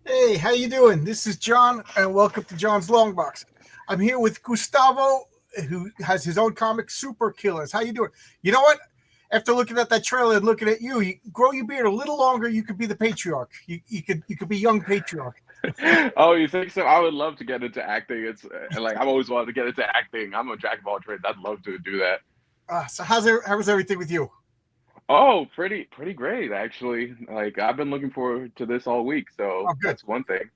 Hey, how you doing? This is John, and welcome to John's Long Box. I'm here with Gustavo, who has his own comic, Super Killers. How you doing? You know what? After looking at that trailer and looking at you, grow your beard a little longer. You could be the patriarch. You could be young patriarch. Oh, you think so? I would love to get into acting. It's like I've always wanted to get into acting. I'm a jack of all trades. I'd love to do that. So how's everything with you? Oh, pretty great actually. Like I've been looking forward to this all week, so Oh, good. that's one thing.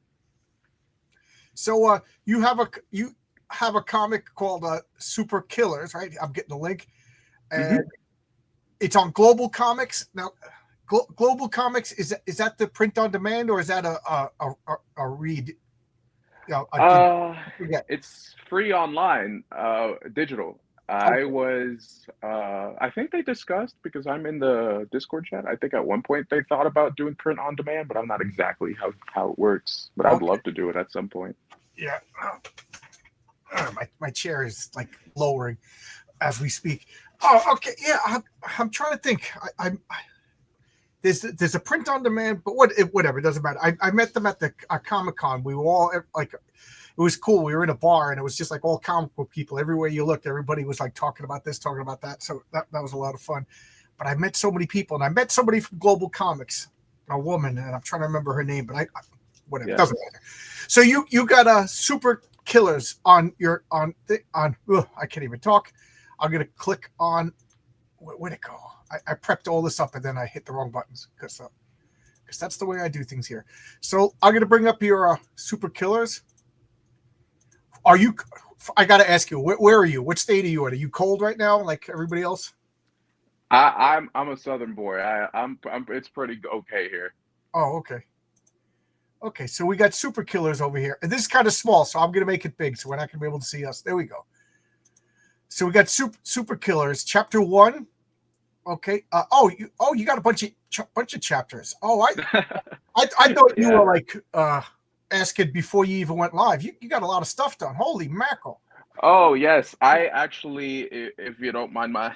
So you have a comic called Super Killers, right? I'm getting the link, and hmm it's on Global Comics now. Global Comics is that the print on demand, or is that a read? Uh, I forget. it's free online, digital. Okay. I think they discussed because I'm in the Discord chat. I think at one point they thought about doing print on demand, but I'm not exactly how it works. But I'd Okay. love to do it at some point. Yeah. My chair is like lowering as we speak. Oh, okay. Yeah. I'm trying to think. There's a print on demand, but whatever, it doesn't matter. I met them at the Comic Con. We were all like, it was cool. We were in a bar and it was just like all comic book people. Everywhere you looked, everybody was like talking about this, talking about that. So that was a lot of fun. But I met so many people, and I met somebody from Global Comics, a woman, and I'm trying to remember her name, but I whatever, it doesn't Yes. matter. So you got a Super Killers on your on. Ugh, I can't even talk. I'm gonna click on where'd it go? I prepped all this up and then I hit the wrong buttons because that's the way I do things here. So I'm gonna bring up your Super Killers. Are you? I got to ask you, where are you? What state are you in? Are you cold right now, like everybody else? I'm a Southern boy. I'm it's pretty okay here. Oh, okay. Okay, so we got Super Killers over here. And this is kind of small, so I'm going to make it big so we're not going to be able to see us. There we go. So we got Super Killers, Chapter 1. Okay. You got a bunch of chapters. I thought you were Yeah. like asking before you even went live. You got a lot of stuff done. Holy mackerel. Oh, yes. I actually, if you don't mind my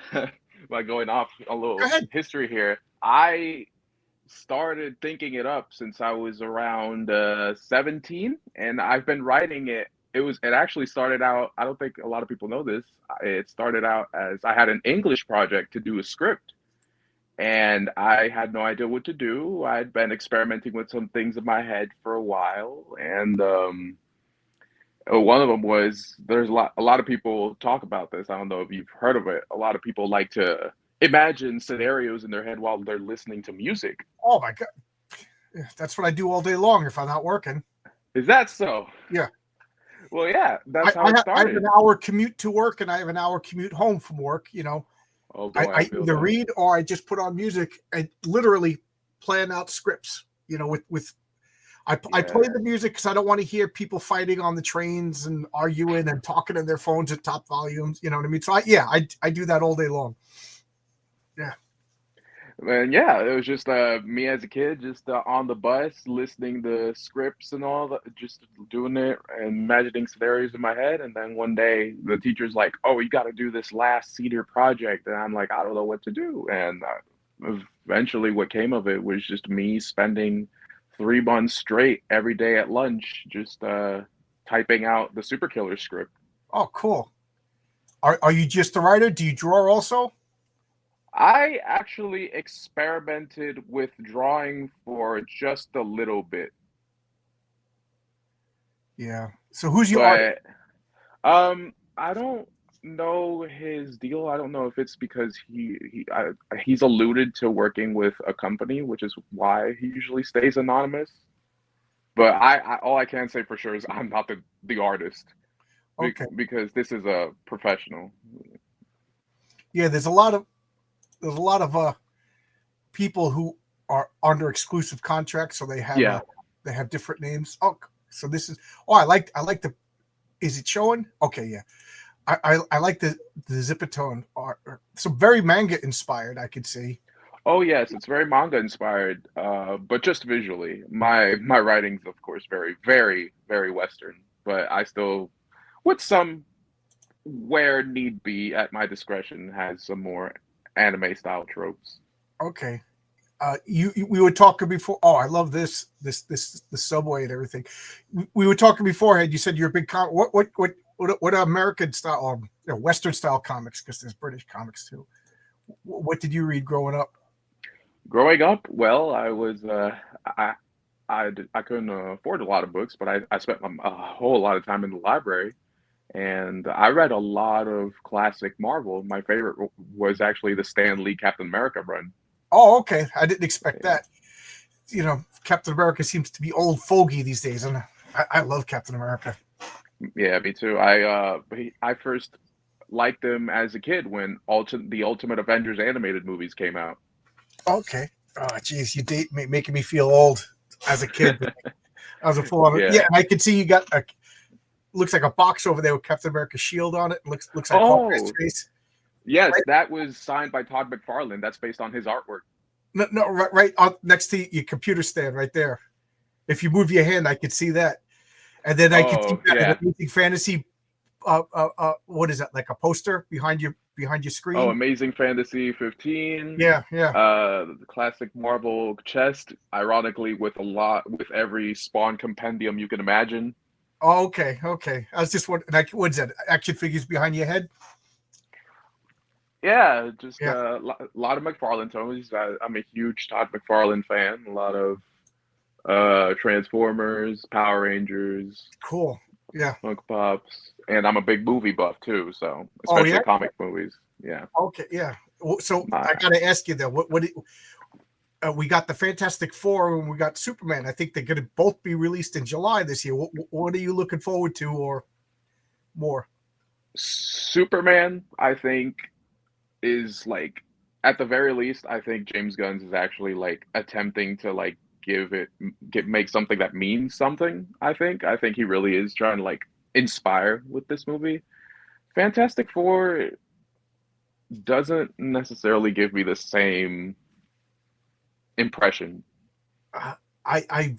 my going off a Go little ahead. history here, I started thinking it up since I was around 17, and I've been writing it. It actually started out, I don't think a lot of people know this. It started out as I had an English project to do a script, and I had no idea what to do. I'd been experimenting with some things in my head for a while, and one of them was there's a lot of people talk about this. I don't know if you've heard of it. A lot of people like to imagine scenarios in their head while they're listening to music. Oh my god. That's what I do all day long if I'm not working. Is that so? Yeah. Well, yeah, that's how it I have an started. hour commute to work and I have an hour commute home from work. Oh boy, I I feel either that. read or I just put on music and literally plan out scripts. I play Yeah. the music because I don't want to hear people fighting on the trains and arguing and talking on their phones at top volumes. You know what I mean? So I do that all day long. Yeah. And yeah, it was just me as a kid, just on the bus, listening to scripts and all that, just doing it and imagining scenarios in my head. And then one day, the teacher's like, "Oh, you got to do this last senior project," and I'm like, "I don't know what to do." And eventually, what came of it was just me spending 3 months straight every day at lunch, just typing out the Super Killer script. Oh, cool. Are you just a writer? Do you draw also? I actually experimented with drawing for just a little bit. Yeah. So who's your artist? But I don't know his deal. I don't know if it's because he's alluded to working with a company, which is why he usually stays anonymous. But I all I can say for sure is I'm not the artist Okay. because this is a professional. Yeah. There's a lot of people who are under exclusive contracts, so Yeah. they have different names. Oh, so this is. Oh, I like the. Is it showing? Okay, yeah. I like the Zipatone art. So very manga inspired. I could see. Oh yes, it's very manga inspired, but just visually. My writing's of course very Western, but I still, with some where need be at my discretion, has some more anime style tropes. Okay. we were talking before. Oh, I love the subway and everything. We were talking beforehand. You said you're a big what American style, Western style comics, because there's British comics too. What did you read growing up? Growing up, well, I I couldn't afford a lot of books, but I spent a whole lot of time in the library, and I read a lot of classic Marvel. My favorite was actually the Stan Lee Captain America run. Oh, okay. I didn't expect Yeah, that. Captain America seems to be old fogey these days, and I love Captain America. yeah, me too. I first liked him as a kid when the Ultimate Avengers animated movies came out. Okay. Oh, geez, you date me, making me feel old as a kid. I was a full on. Yeah. Yeah, and I can see you got looks like a box over there with Captain America's shield on it. Looks like Hawkeye's Oh, face. yes, Right? that was signed by Todd McFarlane. That's based on his artwork. No, no, right on, next to your computer stand, right there. If you move your hand, I could see that, and then I could see Oh, that an yeah. Amazing Fantasy. What is that? Like a poster behind your Oh, screen? Amazing Fantasy 15. Yeah, yeah. The classic Marvel chest, ironically, with every Spawn compendium you can imagine. Oh, okay, okay. I was just wondering. Like, what is that? Action figures behind your head? Yeah, just Yeah, a lot of McFarlane toys. I'm a huge Todd McFarlane fan. A lot of Transformers, Power Rangers, cool. Yeah. Funko Pops, and I'm a big movie buff too. So Oh yeah. especially comic movies. Yeah, Okay. Yeah. So my I got to ask you though. We got the Fantastic Four and we got Superman. I think they're going to both be released in July this year. What are you looking forward to, or more? Superman, I think, is like at the very least, I think James Gunn's is actually like attempting to like make something that means something. I think he really is trying to like inspire with this movie. Fantastic Four doesn't necessarily give me the same impression. Uh, I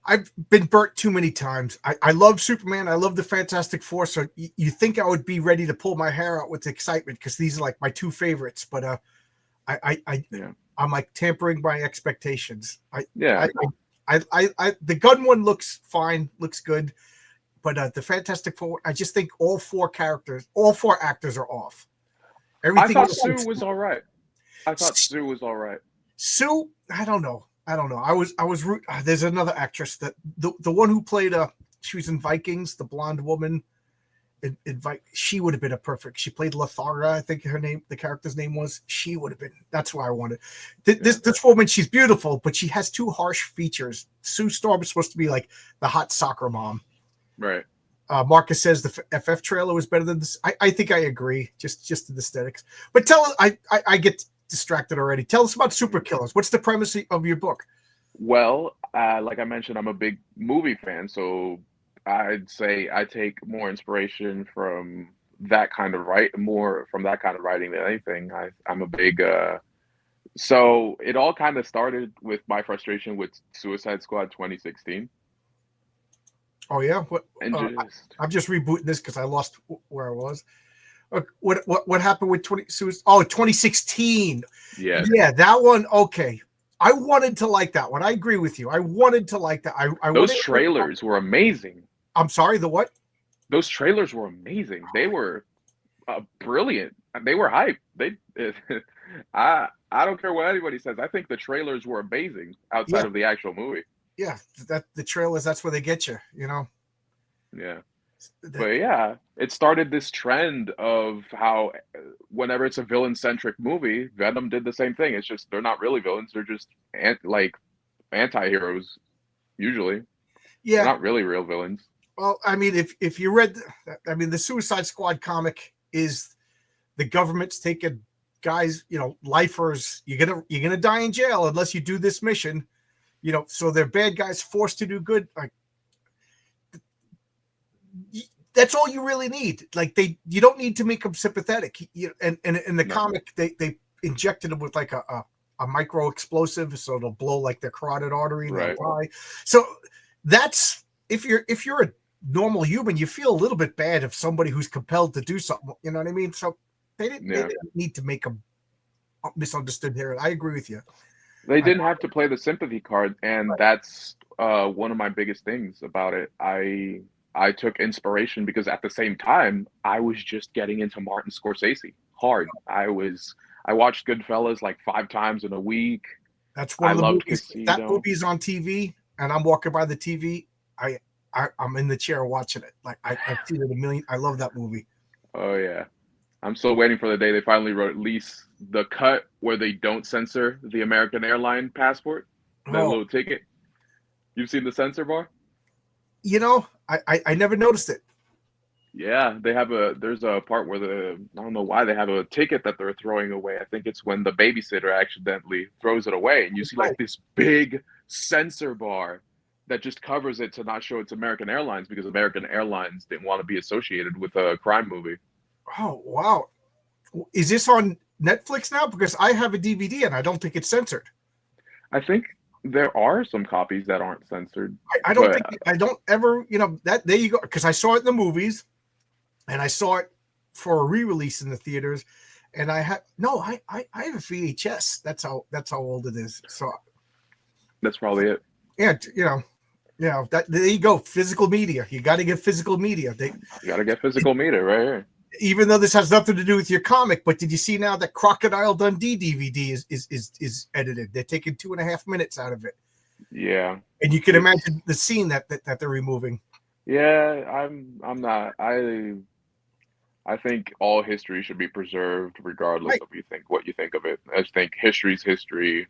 I've been burnt too many times. I love Superman. I love the Fantastic Four. So you think I would be ready to pull my hair out with excitement because these are like my two favorites. But I, I, I Yeah, I'm like tampering my expectations. yeah. The gun one looks fine, looks good. But the Fantastic Four, I just think all four actors are off. I Everything thought else Sue looks was good. all right. I thought Sue was all right. Sue, I don't know. I was there's another actress that the one who played she was in Vikings, the blonde woman she would have been a perfect. She played Lathaga, I think the character's name was. She would have been. That's why I wanted. Yeah, This woman, she's beautiful, but she has too harsh features. Sue Storm is supposed to be like the hot soccer mom. right. Marcus says the FF trailer was better than this. I think I agree, just the aesthetics. But I get distracted already. Tell us about Super Killers. What's the premise of your book? Well, like I mentioned, I'm a big movie fan, so I'd say I take more inspiration from more from that kind of writing than anything. I'm a big so it all kind of started with my frustration with Suicide Squad 2016, Oh yeah, and uh, just I'm just rebooting this because I lost where I was. What happened with 2016? yes, Yeah, that one. Okay, I wanted to like that one. I agree with you. I wanted to like that. I those wanted. trailers were amazing. I'm sorry. The what? Those trailers were amazing. They were brilliant. They were hype. I don't care what anybody says. I think the trailers were amazing outside Yeah, of the actual movie. yeah. That the trailers. That's where they get you. Yeah. But That, yeah, it started this trend of how whenever it's a villain-centric movie, Venom did the same thing. It's just they're not really villains. They're just anti-heroes usually. They're yeah. not really real villains. Well, I mean, if you read, the Suicide Squad comic is the government's taking guys, lifers. You're gonna die in jail unless you do this mission. So they're bad guys forced to do good. Like that's all you really need. Like you don't need to make them sympathetic. And in the No. comic, they injected them with like a micro explosive, so it'll blow like their carotid artery and they'll Right. die. So that's if you're a normal human, you feel a little bit bad if somebody who's compelled to do something. You know what I mean? So they Yeah. didn't need to make them misunderstood here. I agree with you. They I, didn't have to play the sympathy card, and that's one of my biggest things about it. I took inspiration because at the same time I was just getting into Martin Scorsese hard. I watched Goodfellas like 5 times in a week. that's one I of the loved movies. If that Casino. movie is on TV and I'm walking by the TV, I'm in the chair watching it. Like I've seen it a million. I love that movie. Oh yeah. I'm still waiting for the day they finally release the cut where they don't censor the American airline passport, that Oh, little ticket. You've seen the censor bar? I never noticed it. Yeah, there's a part where I don't know why they have a ticket that they're throwing away. I think it's when the babysitter accidentally throws it away and you see Right. like this big censor bar that just covers it to not show it's American Airlines because American Airlines didn't want to be associated with a crime movie. Oh wow. Is this on Netflix now? Because I have a DVD and I don't think it's censored. I think there are some copies that aren't censored, I don't but think I don't ever, that there you go. Because I saw it in the movies and I saw it for a re-release in the theaters. And I have no, I have a VHS. That's how old it is. So that's probably it. yeah, that there you go. Physical media. You got to get physical media. You got to get physical meter right here. Even though this has nothing to do with your comic, but did you see now that Crocodile Dundee DVD is edited? They're taking 2.5 minutes out of it. Yeah. And you can imagine the scene that they're removing. Yeah, I'm not. I think all history should be preserved, regardless Right. of what you think of it. I just think history's history,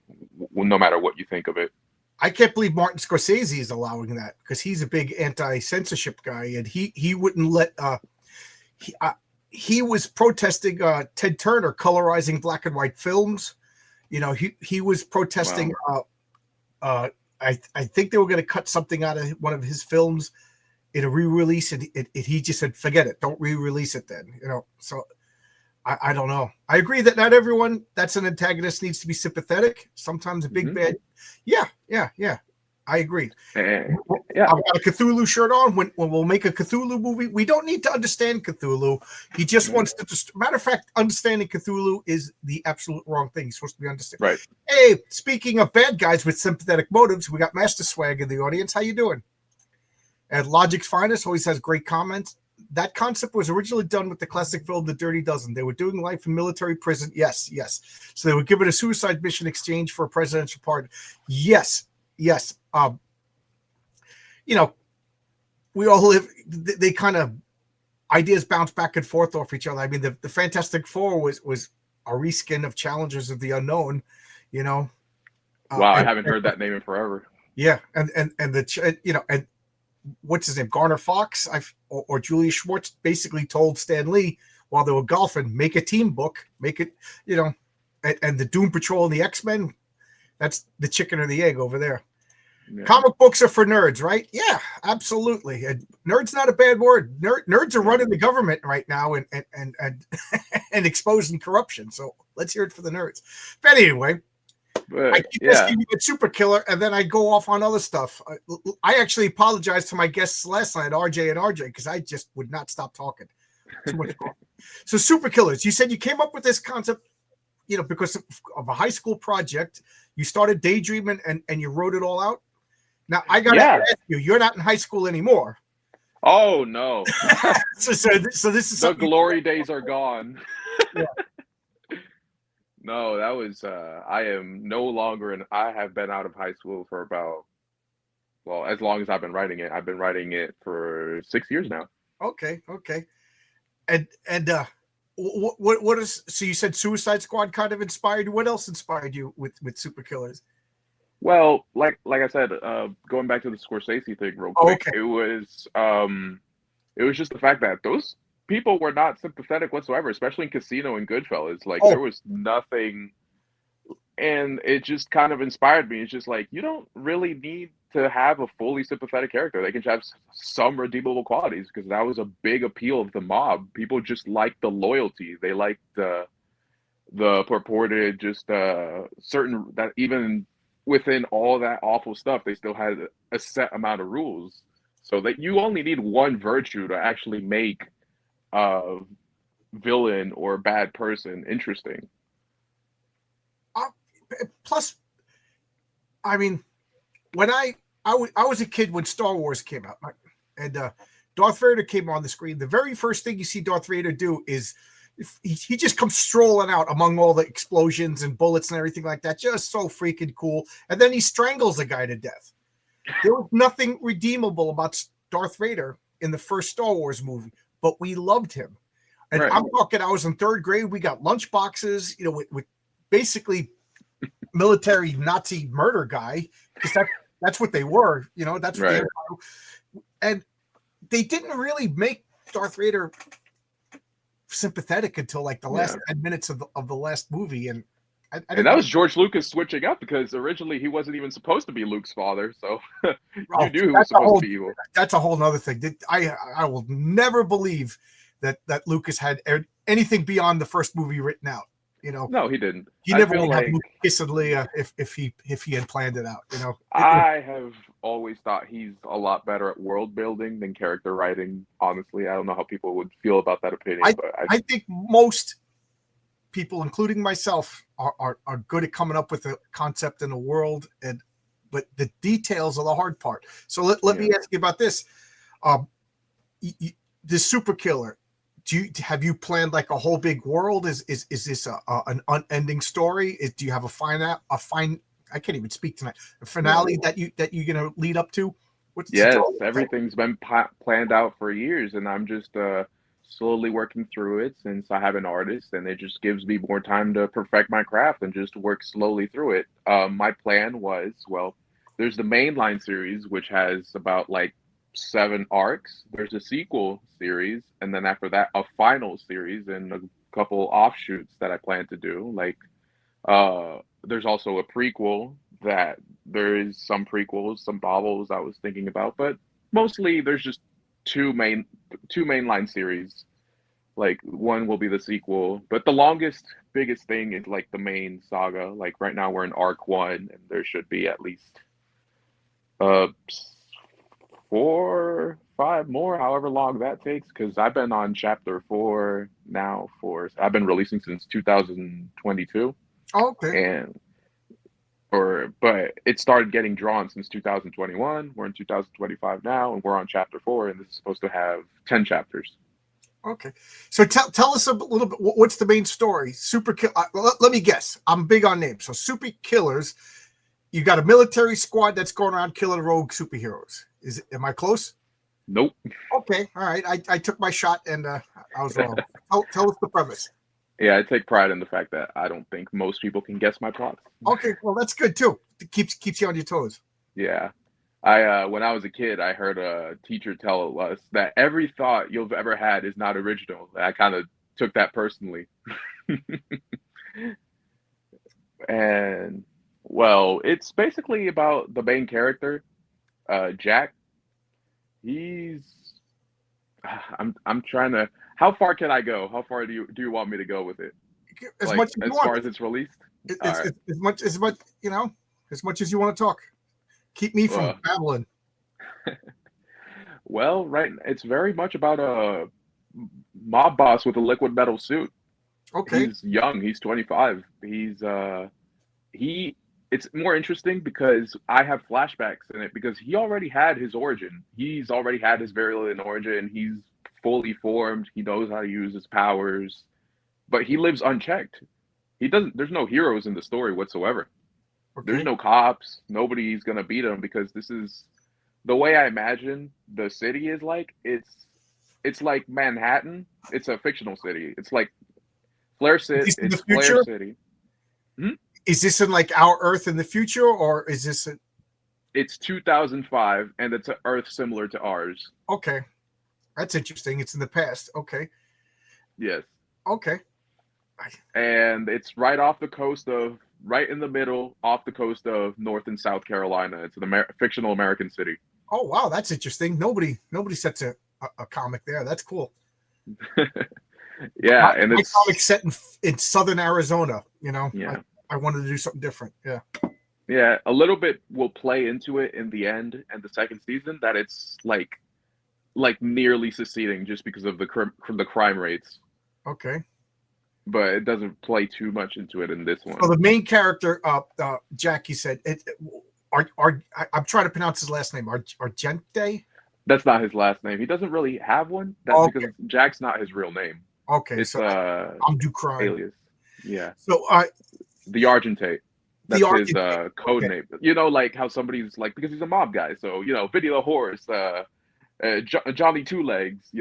no matter what you think of it. I can't believe Martin Scorsese is allowing that because he's a big anti-censorship guy, and he wouldn't let. He was protesting Ted Turner colorizing black and white films. He was protesting. Wow. I think they were going to cut something out of one of his films in a re-release, and he just said, "Forget it, don't re-release it." Then so I don't know. I agree that not everyone that's an antagonist needs to be sympathetic. Sometimes a big bad. Yeah. I agree. Yeah. I've got a Cthulhu shirt on. When we'll make a Cthulhu movie, we don't need to understand Cthulhu. He just wants to. Matter of fact, understanding Cthulhu is the absolute wrong thing. He's supposed to be understood. Right. Hey, speaking of bad guys with sympathetic motives, we got Master Swag in the audience. How you doing? And Logic's Finest always has great comments. That concept was originally done with the classic film The Dirty Dozen. They were doing life in military prison. Yes. So they were given a suicide mission exchange for a presidential pardon. Yes. We all live. They kind of ideas bounce back and forth off each other. I mean, the Fantastic Four was a reskin of Challengers of the Unknown. Wow, I haven't heard that name in forever. Yeah, and and what's his name, Garner Fox, or Julius Schwartz, basically told Stan Lee while they were golfing, make a team book, make it, and the Doom Patrol and the X-Men, that's the chicken or the egg over there. Yeah. Comic books are for nerds, right? Yeah, absolutely. Nerd's not a bad word. Nerds are running the government right now and and exposing corruption. So let's hear it for the nerds. But anyway, I keep asking you at SuperKiller, and then I go off on other stuff. I actually apologized to my guests last night, RJ and RJ, because I just would not stop talking. Too much talk. So SuperKillers, you said you came up with this concept, because of a high school project. You started daydreaming and you wrote it all out. Now I gotta ask you, you're not in high school anymore. Oh no. so this is the glory days are gone. Yeah. No, that was I am no longer I have been out of high school for about, as long as I've been writing it. I've been writing it for 6 years now. Okay. And what is, so you said Suicide Squad kind of inspired you. What else inspired you with SuperKillers? Well, like I said, going back to the Scorsese thing real quick, it was just the fact that those people were not sympathetic whatsoever, especially in Casino and Goodfellas. There was nothing, and it just kind of inspired me. It's just like, you don't really need to have a fully sympathetic character. They can have some redeemable qualities, because that was a big appeal of the mob. People just liked the loyalty. They liked the purported certain, that even within all that awful stuff, they still had a set amount of rules, so that you only need one virtue to actually make a villain or bad person interesting. Plus, I mean, when I was a kid when Star Wars came out, and Darth Vader came on the screen. The very first thing you see Darth Vader do is he just comes strolling out among all the explosions and bullets and everything like that. Just so freaking cool. And then he strangles a guy to death. There was nothing redeemable about Darth Vader in the first Star Wars movie, but we loved him. And Right. I'm talking, I was in third grade. We got lunch boxes, with basically military Nazi murder guy, because that's what they were. That's what Right. they were. And they didn't really make Darth Vader sympathetic until like the last 10 minutes of the last movie. And and that was George Lucas switching up, because originally he wasn't even supposed to be Luke's father. So you knew he was supposed to be evil. That's a whole nother thing. I will never believe that Lucas had anything beyond the first movie written out. No, he didn't. He never would have kissed Leia if he had planned it out. I have always thought he's a lot better at world building than character writing. Honestly, I don't know how people would feel about that opinion, but I think most people, including myself, are good at coming up with a concept in a world, but the details are the hard part. So let me ask you about this. The SuperKiller. Have you planned like a whole big world? Is this an unending story? Do you have a fine? I can't even speak tonight. A finale that you're gonna lead up to? Yes, everything's been planned out for years, and I'm just slowly working through it since I have an artist, and it just gives me more time to perfect my craft and just work slowly through it. My plan was, there's the mainline series, which has about like 7 arcs. There's a sequel series, and then after that, a final series and a couple offshoots that I plan to do. Like, there's also a prequel that there is some prequels, some novels I was thinking about, but mostly there's just two mainline series. Like, one will be the sequel, but the longest, biggest thing is like the main saga. Like right now we're in arc 1, and there should be at least 4, 5 more, however long that takes, because I've been on chapter 4 now I've been releasing since 2022. Okay. But it started getting drawn since 2021. We're in 2025 now, and we're on chapter 4, and this is supposed to have 10 chapters. Okay, so tell us a little bit. What's the main story? Let me guess. I'm big on names. So SuperKillers. You got a military squad that's going around killing rogue superheroes. Am I close? Nope. Okay, all right. I took my shot, and I was wrong. Tell us the premise. Yeah, I take pride in the fact that I don't think most people can guess my plots. Okay, well that's good too. It keeps you on your toes. Yeah. When I was a kid, I heard a teacher tell us that every thought you've ever had is not original. I kind of took that personally. And it's basically about the main character, Jack. I'm trying to. How far can I go? How far do you want me to go with it? As much as far as it's released. As much as you want to talk. Keep me from babbling. Right. It's very much about a mob boss with a liquid metal suit. Okay. He's young. He's 25. It's more interesting because I have flashbacks in it, because he already had his origin. He's already had his virulent origin. He's fully formed. He knows how to use his powers, but he lives unchecked. There's no heroes in the story whatsoever. Okay. There's no cops. Nobody's going to beat him, because this is the way I imagine the city is like. It's like Manhattan. It's a fictional city. It's like Flare City. It's Flare City. Is this in like our Earth in the future, or is this It's 2005, and it's an Earth similar to ours. Okay. That's interesting. It's in the past. Okay. Yes. Okay. And it's right in the middle, off the coast of North and South Carolina. It's an fictional American city. Oh, wow. That's interesting. Nobody sets a comic there. That's cool. Yeah. And it's comic set in Southern Arizona, Yeah. I wanted to do something different. Yeah. Yeah. A little bit will play into it in the end and the second season, that it's like nearly seceding just because of the crime rates. Okay. but it doesn't play too much into it in this So one. the main character, Jack, you said, I'm trying to pronounce his last name. Argente? That's not his last name. He doesn't really have one. That Okay. because Jack's not his real name. Okay. It's So I'm Ducrine. alias. Yeah. So The Argentate. the That's his Argente. code Okay. name. You know, like how somebody's like because he's a mob guy. So Vinny the Horse, Johnny Two Legs.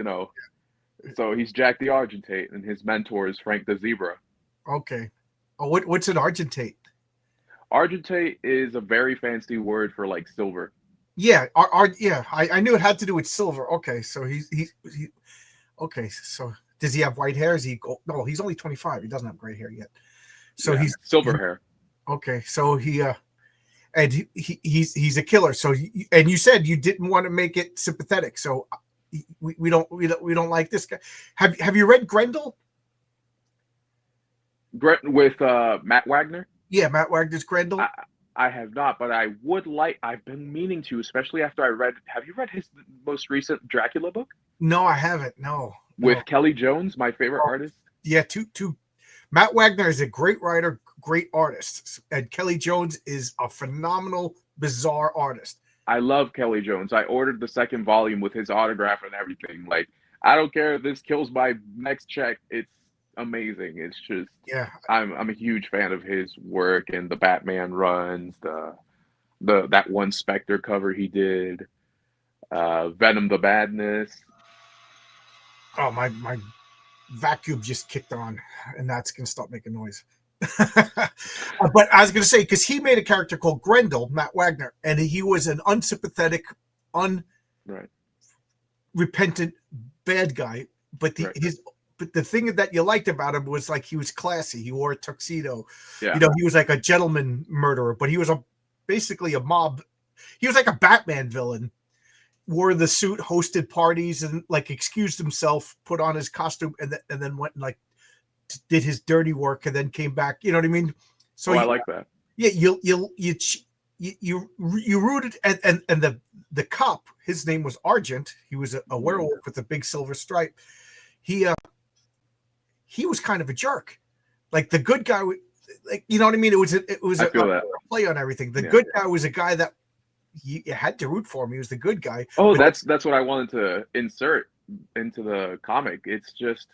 So he's Jack the Argentate, and his mentor is Frank the Zebra. Okay. Oh, what's an Argentate? Argentate is a very fancy word for like silver. Yeah. Yeah. I knew it had to do with silver. Okay. So he okay. So does he have white hair? Is he? No, he's only 25. He doesn't have gray hair yet. So Yeah, he's silver hair. okay. So and he's a killer. So and you said you didn't want to make it sympathetic. So we don't like this guy. Have you read Grendel? With Matt Wagner. Yeah, Matt Wagner's Grendel. I have not, but I would like. I've been meaning to, especially after I read. Have you read his most recent Dracula book? No, I haven't. No. With Kelly Jones, my favorite artist. Yeah, two. Matt Wagner is a great writer, great artist, and Kelly Jones is a phenomenal, bizarre artist. I love Kelly Jones. I ordered the second volume with his autograph and everything. Like, I don't care if this kills my next check. It's amazing. It's just, yeah. I'm a huge fan of his work and the Batman runs, that one Spectre cover he did, Venom the Madness. Oh, my vacuum just kicked on, and that's gonna stop making noise. But I was gonna say, because he made a character called Grendel, Matt Wagner, and he was an unsympathetic, unrepentant bad guy. But but the thing that you liked about him was like he was classy. He wore a tuxedo. Yeah. He was like a gentleman murderer, but he was basically a mob. He was like a Batman villain. Wore the suit, hosted parties, and like excused himself, put on his costume, and then went and like did his dirty work, and then came back. You know what I mean? So I like that. Yeah, you rooted, and the cop, his name was Argent. He was a werewolf with a big silver stripe. He was kind of a jerk, like the good guy. Like, you know what I mean? It was a play on everything. The good guy was a guy that you had to root for him. He was the good guy. Oh, that's what I wanted to insert into the comic. It's just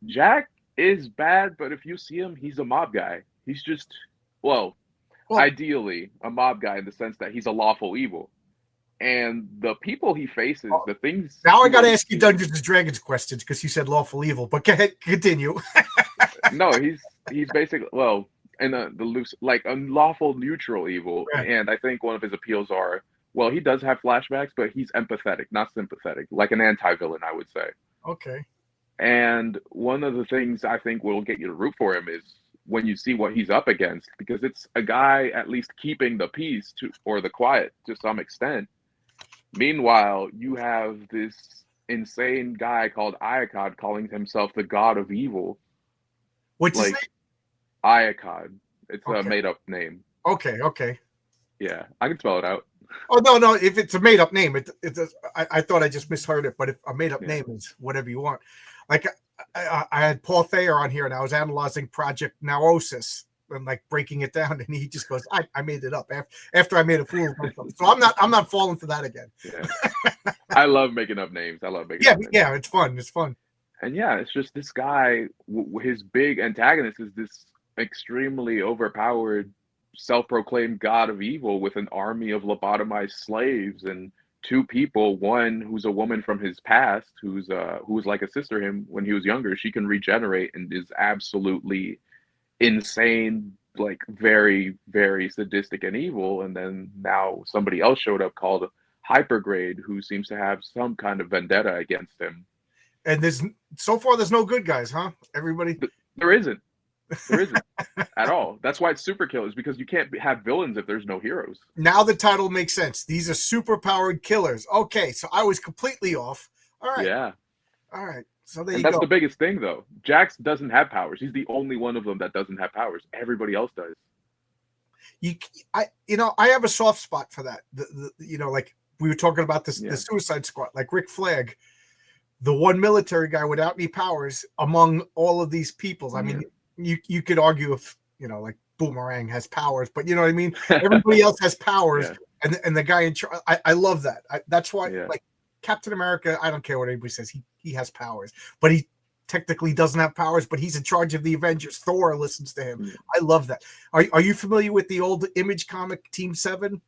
Jack is bad, but if you see him, he's a mob guy. He's just ideally a mob guy in the sense that he's a lawful evil. And the people he faces, the things. Now I got to ask you Dungeons and Dragons questions because you said lawful evil. But go ahead, continue. No, he's basically in the loose, like unlawful neutral evil. Right. And I think one of his appeals are, he does have flashbacks, but he's empathetic, not sympathetic, like an anti-villain, I would say. Okay. And one of the things I think will get you to root for him is when you see what he's up against, because it's a guy at least keeping the peace or the quiet to some extent. Meanwhile, you have this insane guy called Iacod calling himself the god of evil. What's his name? Iacod. It's a made-up name. Okay. Yeah, I can spell it out. Oh, no. If it's a made-up name, I thought I just misheard it. But if a made-up name is whatever you want. Like, I had Paul Thayer on here, and I was analyzing Project Nauosis and like breaking it down, and he just goes, I made it up after I made a fool of myself. So I'm not falling for that again. Yeah. I love making up names. Up names. Yeah, it's fun. And it's just this guy, his big antagonist is this extremely overpowered, self-proclaimed god of evil with an army of lobotomized slaves and two people, one who's a woman from his past, who was like a sister to him when he was younger. She can regenerate and is absolutely insane, like very, very sadistic and evil. And then now somebody else showed up called Hypergrade, who seems to have some kind of vendetta against him. And there's no good guys, huh? Everybody. There isn't at all. That's why it's SuperKillers, because you can't have villains if there's no heroes. Now the title makes sense. These are super powered killers. Okay, so I was completely off. All right. Yeah. All right. So there you go. That's go. The biggest thing, though. Jax doesn't have powers. He's the only one of them that doesn't have powers. Everybody else does. I have a soft spot for that. Like we were talking about this, the Suicide Squad, like Rick Flag. the one military guy without any powers among all of these peoples. I mean, you could argue if like Boomerang has powers, but you know what I mean. Everybody else has powers, and the guy in charge. I love that. That's why like Captain America. I don't care what anybody says. He has powers, but he technically doesn't have powers. But he's in charge of the Avengers. Thor listens to him. I love that. Are you familiar with the old Image comic Team 7?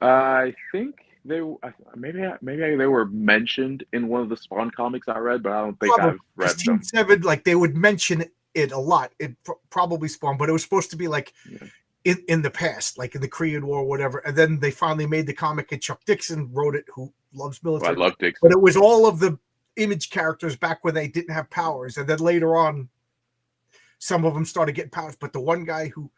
I think maybe they were mentioned in one of the Spawn comics I read, but I don't think I've read them. Team 7, like they would mention it a lot. It probably Spawn, but it was supposed to be like in the past, like in the Korean War or whatever. And then they finally made the comic, and Chuck Dixon wrote it, who loves military. I love Dixon. But it was all of the Image characters back when they didn't have powers, and then later on, some of them started getting powers. But the one guy who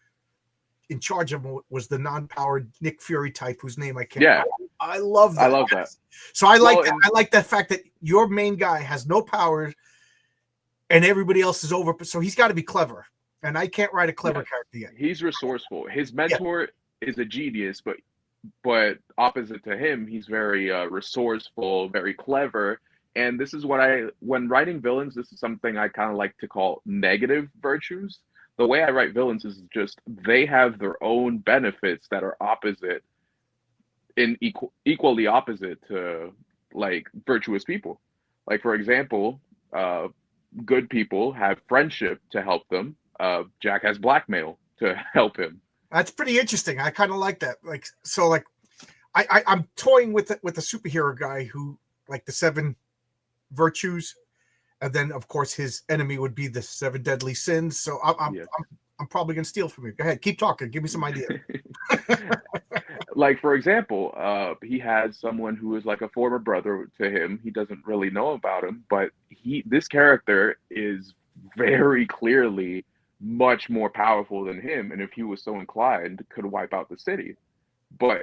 in charge of him was the non-powered Nick Fury type, whose name I can't. Yeah, I love that. I love that. So I like I like that fact that your main guy has no powers, and everybody else is over. So he's got to be clever, and I can't write a clever character yet. He's resourceful. His mentor is a genius, but opposite to him, he's very resourceful, very clever. And this is when writing villains, this is something I kind of like to call negative virtues. The way I write villains is just they have their own benefits that are opposite, equally opposite to like virtuous people. Like for example, good people have friendship to help them. Jack has blackmail to help him. That's pretty interesting. I kind of like that. Like so, like I'm toying with the superhero guy who like the 7 virtues. And then, of course, his enemy would be the 7 deadly sins. So I'm probably going to steal from you. Go ahead. Keep talking. Give me some ideas. Like, for example, he has someone who is like a former brother to him. He doesn't really know about him, but this character is very clearly much more powerful than him. And if he was so inclined, could wipe out the city. But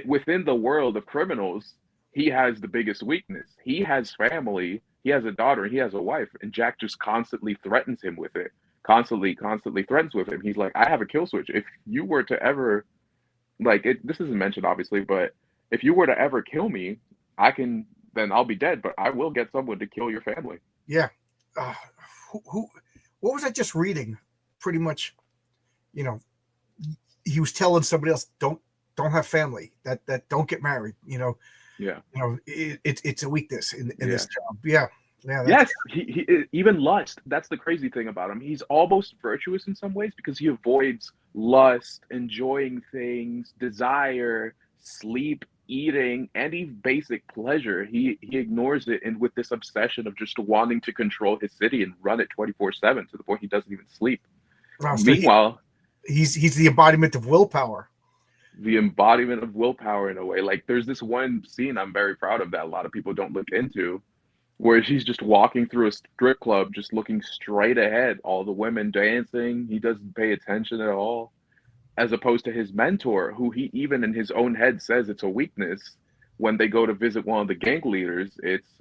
within the world of criminals, he has the biggest weakness. He has family. He has a daughter, he has a wife, and Jack just constantly threatens him with it. Constantly threatens with him. He's like, I have a kill switch. If you were to ever, this isn't mentioned obviously, but if you were to ever kill me, then I'll be dead, but I will get someone to kill your family. Yeah. What was I just reading? Pretty much, he was telling somebody else, don't have family, that don't get married, Yeah. It's a weakness in this job. Yeah. Yes. He even lust. That's the crazy thing about him. He's almost virtuous in some ways because he avoids lust, enjoying things, desire, sleep, eating, any basic pleasure. He ignores it, and with this obsession of just wanting to control his city and run it 24/7 to the point he doesn't even sleep. Wow, so meanwhile, he's the embodiment of willpower. The embodiment of willpower in a way. Like there's this one scene I'm very proud of that a lot of people don't look into, where she's just walking through a strip club, just looking straight ahead, all the women dancing. He doesn't pay attention at all, as opposed to his mentor, who he even in his own head says it's a weakness. When they go to visit one of the gang leaders, it's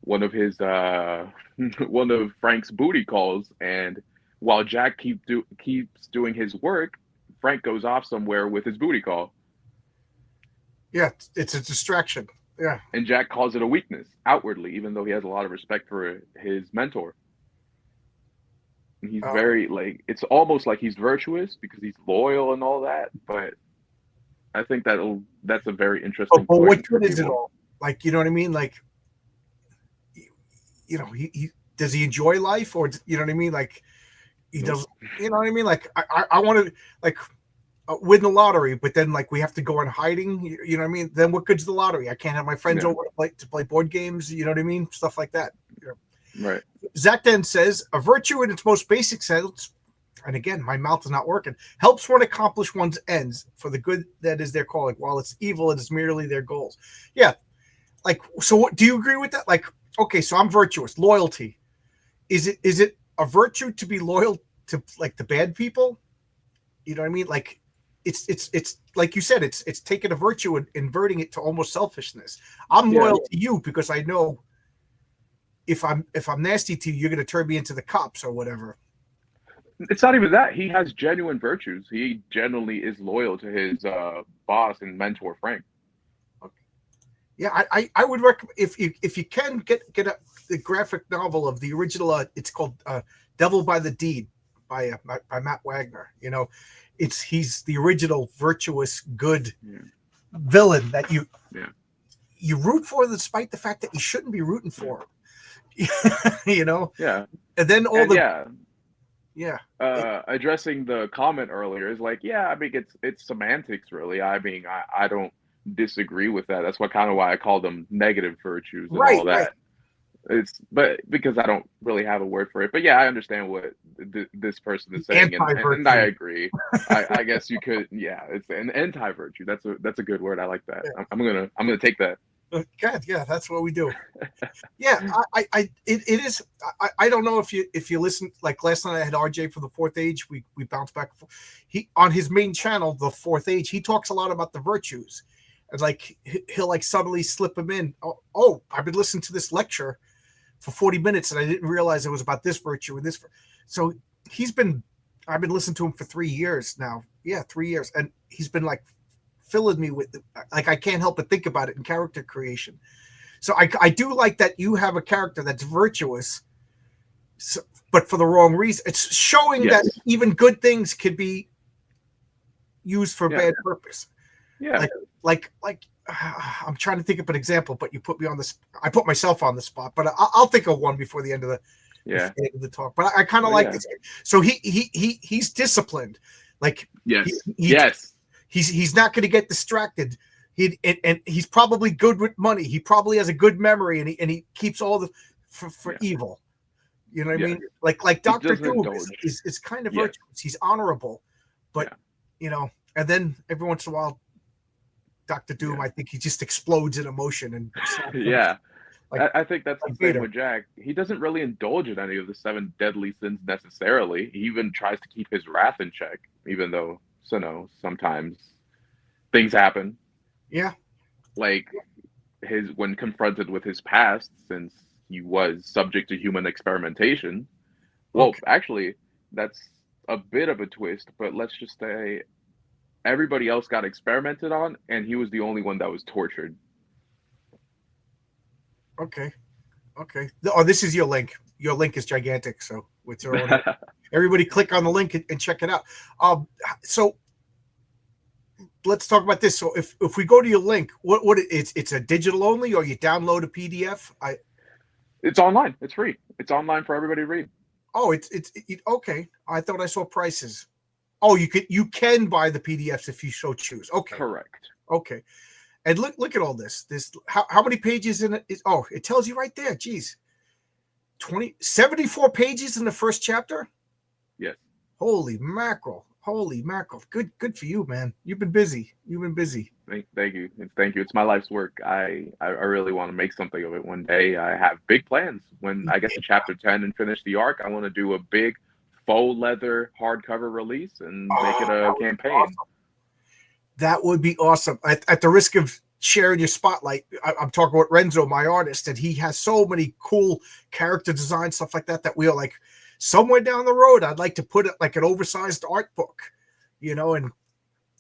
one of his one of Frank's booty calls, and while Jack keeps doing his work, Frank goes off somewhere with his booty call. Yeah, it's a distraction. Yeah. And Jack calls it a weakness outwardly, even though he has a lot of respect for his mentor. And he's very, it's almost like he's virtuous because he's loyal and all that. But I think that's a very interesting point. But what good is it all? Like, you know what I mean? Like, he does he enjoy life, or you know what I mean? Like, he doesn't, you know what I mean? Like, I want to, like, win the lottery, but then, like, we have to go in hiding, you know what I mean? Then what good's the lottery? I can't have my friends over to play board games, you know what I mean? Stuff like that. Right. Zach then says, a virtue in its most basic sense, and again, my mouth is not working, helps one accomplish one's ends for the good that is their calling, while it's evil, it is merely their goals. Yeah. Like, so what, do you agree with that? Like, okay, so I'm virtuous. Loyalty. Is it a virtue to be loyal to, like, the bad people? You know what I mean? Like, it's like you said, it's taking a virtue and inverting it to almost selfishness. I'm loyal to you because I know if I'm nasty to you, you're going to turn me into the cops or whatever. It's not even that. He has genuine virtues. He genuinely is loyal to his boss and mentor, Frank. Okay. Yeah, I would recommend if you can get the graphic novel of the original. It's called Devil by the Deed by Matt Wagner. You know, he's the original virtuous good Yeah. villain that Yeah. you root for, despite the fact that you shouldn't be rooting Yeah. for him. You know, Yeah. and then all And the yeah, yeah it, addressing the comment earlier is like, yeah, I mean, it's semantics, really. I mean, I don't disagree with that. That's what kind of why I call them negative virtues and all right. that. It's but because I don't really have a word for it. But yeah, I understand what this person is saying, and I Anti-virtue. agree. I guess you could, yeah, it's an anti virtue. That's a good word. I like that. Yeah. I'm gonna take that. God, yeah, that's what we do. Yeah, it is. I don't know if you listen. Like last night, I had RJ for the Fourth Age. We bounced back. He on his main channel, the Fourth Age. He talks a lot about the virtues, and like he'll like subtly slip them in. Oh, I've been listening to this lecture for 40 minutes, and I didn't realize it was about this virtue and this. So he's been. I've been listening to him for 3 years now. Yeah, 3 years, and he's been like filling me with like I can't help but think about it in character creation. So I do like that you have a character that's virtuous, so, but for the wrong reason. It's showing that Yes. even good things could be used for Yeah. bad purpose. Yeah. Like I'm trying to think of an example, but you put me on this. I put myself on the spot, but I'll think of one before the end of Yeah. the talk. But I kind of But like yeah. this. So he's disciplined. Like Yes. he Yes. he's not going to get distracted. And he's probably good with money. He probably has a good memory, and he keeps all the for Yeah. evil. You know what I Yes. mean? Like He Doctor doesn't Doom indulge. is kind of Yes. virtuous. He's honorable, but Yeah. you know, and then every once in a while, Doctor Doom, Yeah. I think he just explodes in emotion and Yeah. like I think that's the same Vader. with Jack. He doesn't really indulge in any of the seven deadly sins necessarily. He even tries to keep his wrath in check, even though, so no, sometimes things happen. Yeah. Like his when confronted with his past, since he was subject to human experimentation. Well, Okay. actually, that's a bit of a twist, but let's just say everybody else got experimented on, and he was the only one that was tortured. Okay. Okay. Oh, this is your link. Your link is gigantic, so we're throwing it. Everybody click on the link and check it out. So let's talk about this. So if we go to your link, what it's a digital only, or you download a PDF? It's online. It's free. It's online for everybody to read. Oh, okay. I thought I saw prices. Oh, you can buy the PDFs if you so choose. Okay. Correct. Okay. And look at all this. This how many pages in it is? Oh, it tells you right there. Geez. 74 pages in the first chapter. Yes. Holy mackerel. Holy mackerel. Good for you, man. You've been busy. You've been busy. Thank you. Thank you. It's my life's work. I really want to make something of it one day. I have big plans. When I get to chapter 10 and finish the arc, I want to do a big faux leather hardcover release and make it a campaign. That would be awesome. At the risk of sharing your spotlight, I'm talking with Renzo, my artist, and he has so many cool character design stuff like that we are like, somewhere down the road, I'd like to put it like an oversized art book, and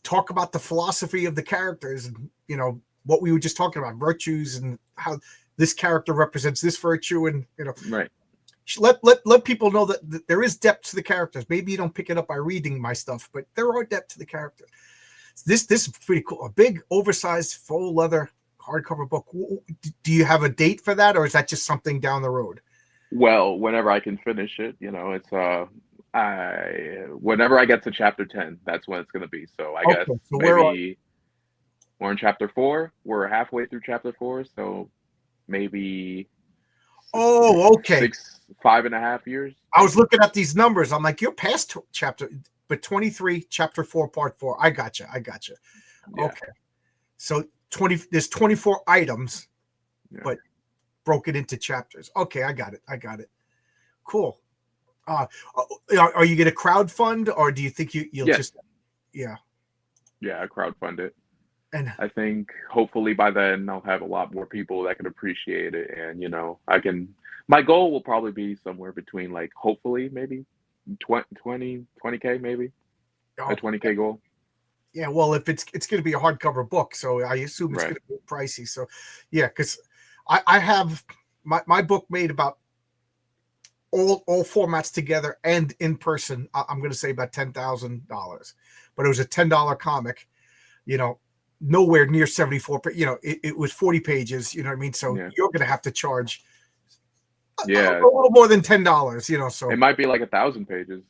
talk about the philosophy of the characters, and what we were just talking about, virtues, and how this character represents this virtue, and Right. let people know that there is depth to the characters. Maybe you don't pick it up by reading my stuff, but there are depth to the characters. This is pretty cool. A big oversized faux leather hardcover book. Do you have a date for that, or is that just something down the road? Well, whenever I can finish it, it's whenever I get to chapter 10, that's when it's going to be. So I guess So maybe we're in chapter 4. We're halfway through chapter 4, so maybe okay. 5.5 years. I was looking at these numbers. I'm like, you're past chapter, but 23, chapter 4, part 4. I got you. Yeah. Okay. So there's 24 items, but broken into chapters. Okay, I got it. Cool. Are you going to crowdfund, or do you think you'll just? Yeah, crowdfund it. And I think hopefully by then I'll have a lot more people that can appreciate it, and I can. My goal will probably be somewhere between, like, hopefully maybe 20K, maybe a 20K goal. Yeah, well, if it's going to be a hardcover book, so I assume it's Right. going to be pricey. So, yeah, because I have my book made about all formats together and in person. I'm going to say about $10,000, but it was a $10 comic. You know, nowhere near 74. You know, it was 40 pages. You know what I mean? So Yeah. you're going to have to charge a Yeah. little more than $10. You know, so It might be like 1,000 pages.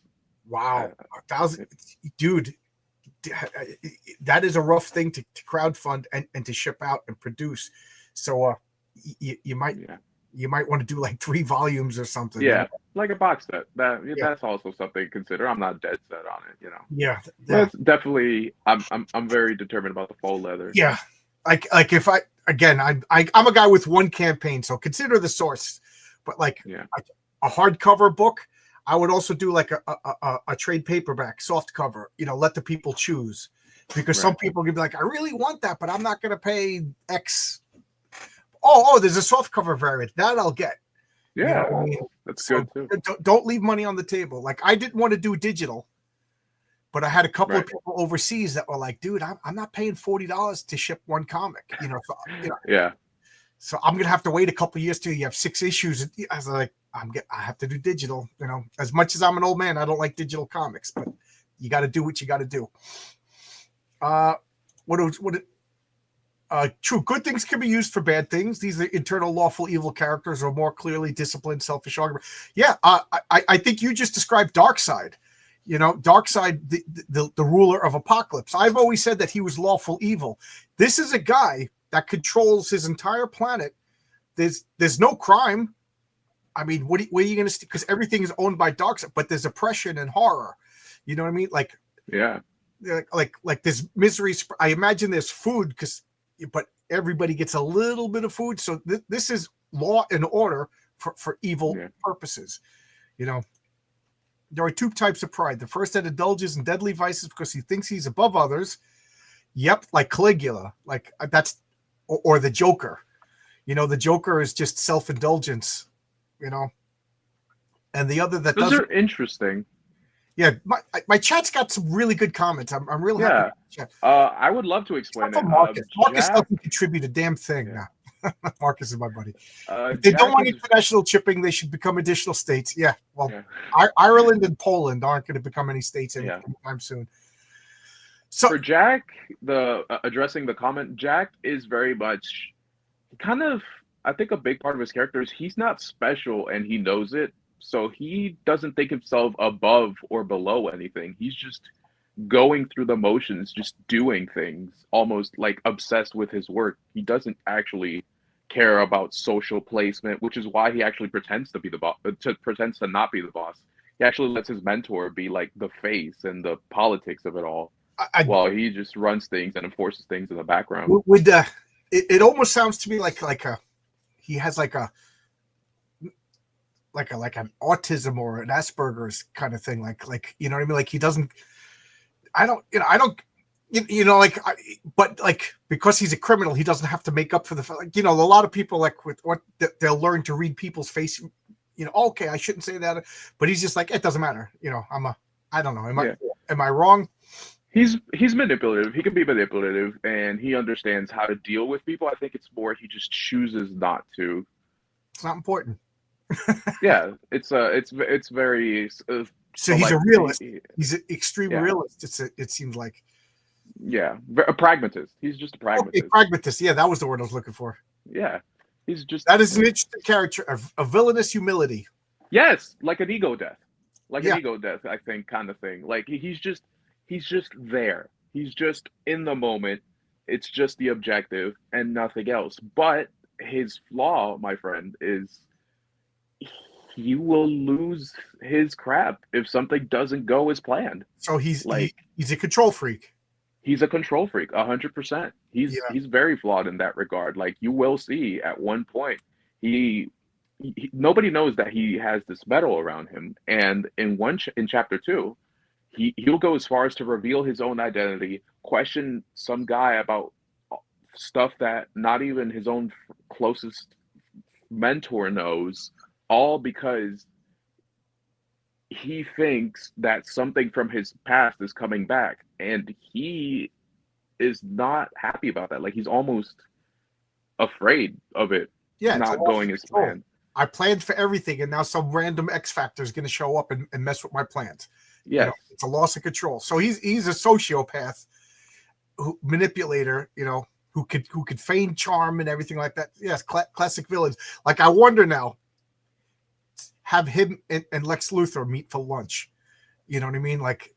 wow, 1,000, dude. That is a rough thing to crowdfund and to ship out and produce. So you might Yeah. you might want to do like 3 volumes or something. You know? Yeah. Like a box set. Yeah, That's also something to consider. I'm not dead set on it, you know. yeah, But yeah, it's definitely I'm very determined about the faux leather. yeah. Like if I again I'm a guy with one campaign, so consider the source. But like Yeah. a hardcover book, I would also do like a trade paperback, soft cover. You know, let the people choose, because some Right. people can be like, I really want that, but I'm not going to pay X. Oh, there's a soft cover variant that I'll get. You know what I Yeah. mean? That's So good too. don't leave money on the table. Like I didn't want to do digital, but I had a couple of Right. people overseas that were like, dude, I'm not paying $40 to ship one comic. Yeah. So I'm gonna have to wait a couple of years till you have 6 issues. I was like, I have to do digital. You know, as much as I'm an old man, I don't like digital comics, but you got to do what you got to do. Uh, true. Good things can be used for bad things. These are internal lawful evil characters or more clearly disciplined, selfish argument. Yeah, I think you just described Darkseid. You know, Darkseid, the ruler of Apocalypse. I've always said that he was lawful evil. This is a guy that controls his entire planet. There's no crime. I mean, what are you going to? Because everything is owned by Darkseid, but there's oppression and horror. You know what I mean? Yeah. Like there's misery. I imagine there's food but everybody gets a little bit of food. So this is law and order for evil Yeah. purposes. You know, there are 2 types of pride. The first that indulges in deadly vices because he thinks he's above others. Yep, like Caligula, like that's, or the Joker. You know, the Joker is just self-indulgence. You know, and the other that Those doesn't. are interesting. Yeah, my chat's got some really good comments. I'm real happy Yeah. with the chat. I would love to explain Except it. for Marcus. Marcus Jack. doesn't contribute a damn thing Yeah. now. Marcus is my buddy. If they don't Jack want is. international shipping, they should become additional states. Yeah, well, Yeah. Ireland and Poland aren't going to become any states Yeah. anytime soon. So For Jack, the addressing the comment, Jack is very much kind of. I think a big part of his character is he's not special and he knows it. So he doesn't think himself above or below anything. He's just going through the motions, just doing things, almost like obsessed with his work. He doesn't actually care about social placement, which is why he actually pretends to be the boss, pretends to not be the boss. He actually lets his mentor be like the face and the politics of it all, I while he just runs things and enforces things in the background. would it almost sounds to me like he has like an autism or an Asperger's kind of thing, like you know what I mean, like he doesn't. I don't. But like because he's a criminal, he doesn't have to make up for like, a lot of people like with what they'll learn to read people's face. Okay, I shouldn't say that, but he's just like, it doesn't matter. I don't know. Am I wrong? He's manipulative. He can be manipulative, and he understands how to deal with people. I think it's more he just chooses not to. It's not important. Yeah, it's very So he's a realist. He's an extreme Yeah. realist. It seems like. Yeah, a pragmatist. He's just a pragmatist. Okay, pragmatist. Yeah, that was the word I was looking for. Yeah, he's just That is an interesting character of villainous humility. Yes, like an ego death, like Yeah. an ego death. I think kind of thing. Like he's just there. He's just in the moment. It's just the objective and nothing else. But his flaw, my friend, is he will lose his crap if something doesn't go as planned. So he's Like he's a control freak. he's a control freak, 100%. He's Yeah. he's very flawed in that regard. Like you will see at one point, he, nobody knows that he has this metal around him, and in chapter 2, he'll go as far as to reveal his own identity, question some guy about stuff that not even his own closest mentor knows, all because he thinks that something from his past is coming back. and he is not happy about that. Like he's almost afraid of it Yeah, it's a not loss of going as control. planned. I planned for everything, and now some random X factor is going to show up and mess with my plans. Yes. It's a loss of control. So he's a sociopath, manipulator. Who could feign charm and everything like that. Yes, classic villains. Like I wonder now, have him and Lex Luthor meet for lunch. You know what I mean? Like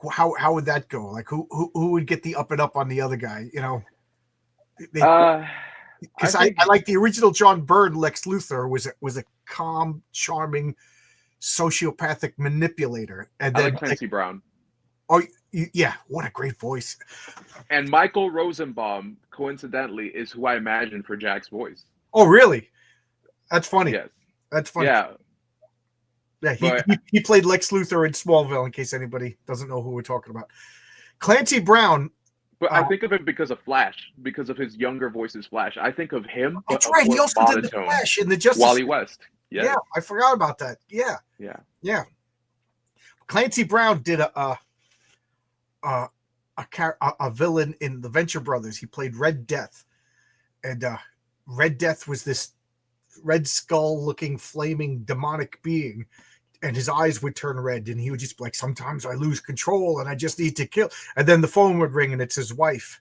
how would that go? Like who would get the up and up on the other guy? I Because I think like the original John Byrne Lex Luthor was a calm, charming, sociopathic manipulator, and I then like Clancy Brown. oh yeah, what a great voice! And Michael Rosenbaum, coincidentally, is who I imagine for Jack's voice. Oh really? That's funny. Yes. That's funny. Yeah. Yeah, But he played Lex Luthor in Smallville. In case anybody doesn't know who we're talking about, Clancy Brown. I think of him because of Flash, because of his younger voice's Flash. I think of him, but That's right. He more also did the monotone. Flash in the Justice Wally League. West. Yes. Yeah, I forgot about that. Yeah. Yeah. Clancy Brown did a villain in the Venture Brothers. He played Red Death, and Red Death was this red skull looking flaming demonic being, and his eyes would turn red, and he would just be like, sometimes I lose control and I just need to kill. And then the phone would ring and it's his wife.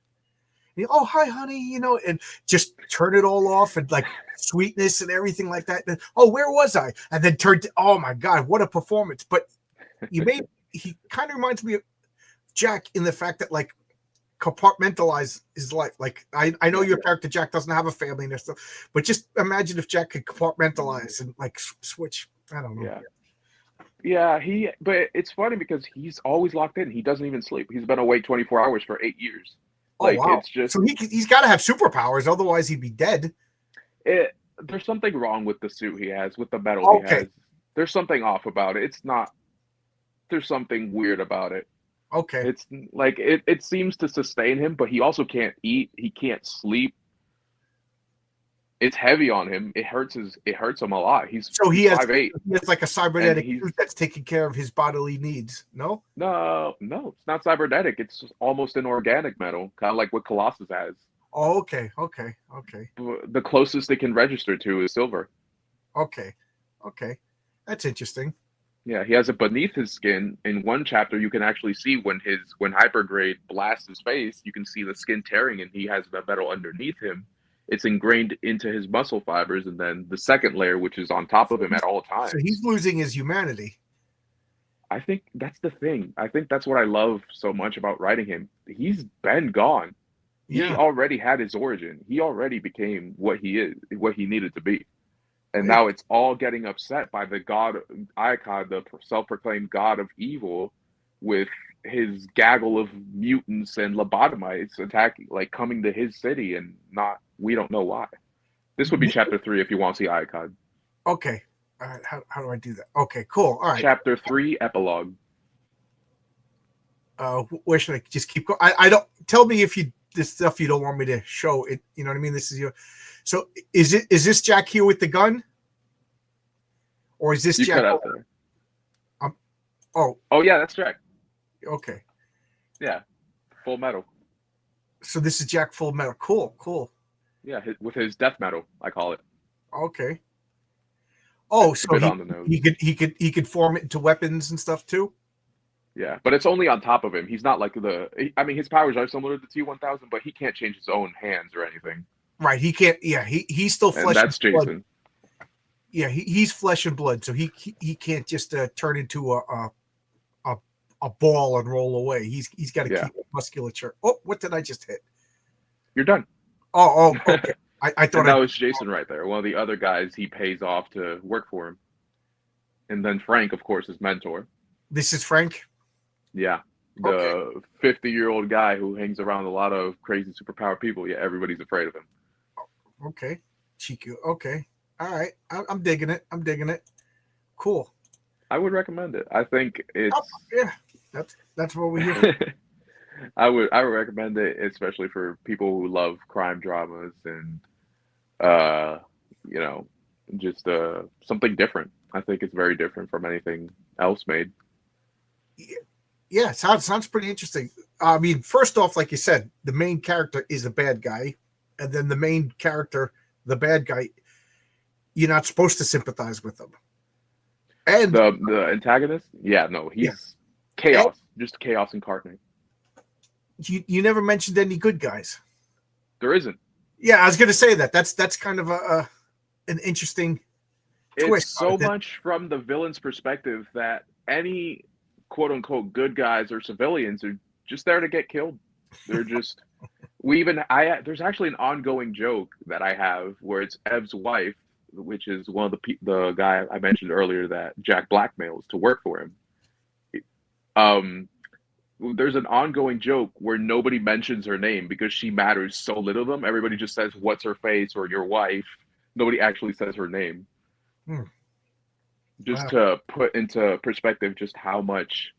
And oh, hi honey, and just turn it all off, and like sweetness and everything like that. And, oh, where was I? And then oh my god, what a performance. But he kind of reminds me of Jack in the fact that like compartmentalize his life. Like I know your character Jack doesn't have a family and stuff, but just imagine if Jack could compartmentalize and like switch. I don't know. Yeah, but it's funny because he's always locked in. He doesn't even sleep. He's been awake 24 hours for 8 years. Like, wow. It's just, so he's got to have superpowers, otherwise he'd be dead. There's something wrong with the suit he has, with the metal he has. There's something off about it. It's not. There's something weird about it. Okay. It's like it seems to sustain him, but he also can't eat. He can't sleep. It's heavy on him. It hurts him a lot. He has 5'8". He has like a cybernetic suit that's taking care of his bodily needs. No, it's not cybernetic. It's almost an organic metal, kind of like what Colossus has. Oh, okay. The closest they can register to is silver. Okay, that's interesting. Yeah, he has it beneath his skin. In one chapter, you can actually see when hypergrade blasts his face, you can see the skin tearing, and he has the metal underneath him. It's ingrained into his muscle fibers, and then the second layer, which is on top of him at all times. So he's losing his humanity. I think that's the thing. I think that's what I love so much about writing him. He's been gone. Yeah. He already had his origin. He already became what he is, what he needed to be. And now it's all getting upset by the god, Icon, the self-proclaimed god of evil, with his gaggle of mutants and lobotomites attacking, like coming to his city, and we don't know why. This would be chapter 3 if you want to see Icon. Okay. All right. How do I do that? Okay, cool. All right. Chapter 3, epilogue. Where should I just keep going? I don't tell me if this stuff you don't want me to show it. You know what I mean? This is your. So is this Jack here with the gun? Or is this Jack? Cut out there. Oh yeah, that's Jack. Okay. Yeah, Full Metal. So this is Jack Full Metal. Cool. Yeah, with his death metal, I call it. Okay. Oh, so he could form it into weapons and stuff too. Yeah, but it's only on top of him. He's not like his powers are similar to T-1000, but he can't change his own hands or anything. Right, he can't. Yeah, he's still flesh. And that's Jason. Blood. Yeah, he's flesh and blood, so he can't just turn into a ball and roll away. He's got to keep musculature. Oh, what did I just hit? You're done. Oh, okay. I thought that was Jason right there. One of the other guys he pays off to work for him, and then Frank, of course, his mentor. This is Frank. Yeah, the 50-year-old guy who hangs around a lot of crazy superpowered people. Yeah, everybody's afraid of him. Okay, Chiku. Okay, all right. I'm digging it. Cool. I would recommend it. I think it's that's what we hear. I would recommend it, especially for people who love crime dramas and just something different. I think it's very different from anything else made. Yeah, sounds pretty interesting. I mean, first off, like you said, the main character is a bad guy, and then the main character, the bad guy, you're not supposed to sympathize with him. And The antagonist, yeah, no, yeah, he's and chaos, just chaos incarnate. you never mentioned any good guys. There isn't. Yeah, I was going to say that. That's kind of an interesting It's twist on so it. much from the villain's perspective that any quote unquote good guys or civilians are just there to get killed. They're just we even I there's actually an ongoing joke that I have where it's Ev's wife, which is one of the guy I mentioned earlier that Jack blackmails to work for him. Um, there's an ongoing joke where nobody mentions her name because she matters so little to them. Everybody just says what's her face or your wife. Nobody actually says her name. Hmm. Just Wow. to put into perspective just how much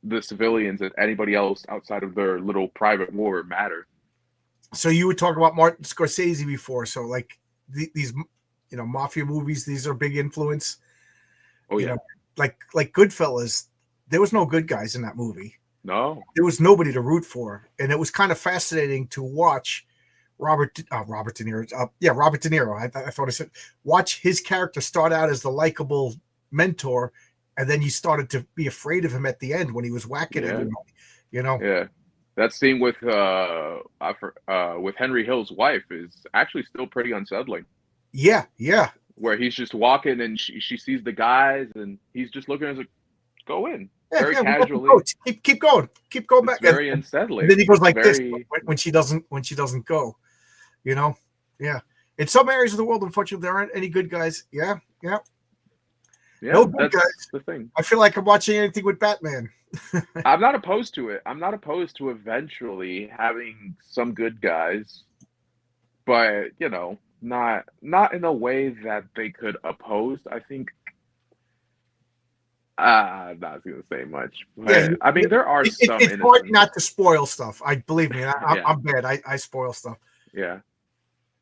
the civilians and anybody else outside of their little private war matter. So you were talking about Martin Scorsese before. So like these, mafia movies, these are big influence. Oh You yeah. know, like Goodfellas, there was no good guys in that movie. No. There was nobody to root for, and it was kind of fascinating to watch Robert De Niro. Robert De Niro. I thought I said watch his character start out as the likable mentor, and then you started to be afraid of him at the end when he was whacking Yeah. everybody. You know. Yeah. That scene with Henry Hill's wife is actually still pretty unsettling. Yeah, yeah. Where he's just walking and she sees the guys and he's just looking at her like, go in. Very casually. Keep going. Keep going back. It's very unsettling. And then he goes like this when she doesn't go. You know? Yeah. In some areas of the world, unfortunately, there aren't any good guys. Yeah, yeah. Yeah, no good that's guys. the thing. I feel like I'm watching anything with Batman. I'm not opposed to it. I'm not opposed to eventually having some good guys, but not in a way that they could oppose. I think I'm not going to say much, but Yeah, I mean there are some. It's hard not to spoil stuff. I believe me. I'm bad. I spoil stuff. Yeah.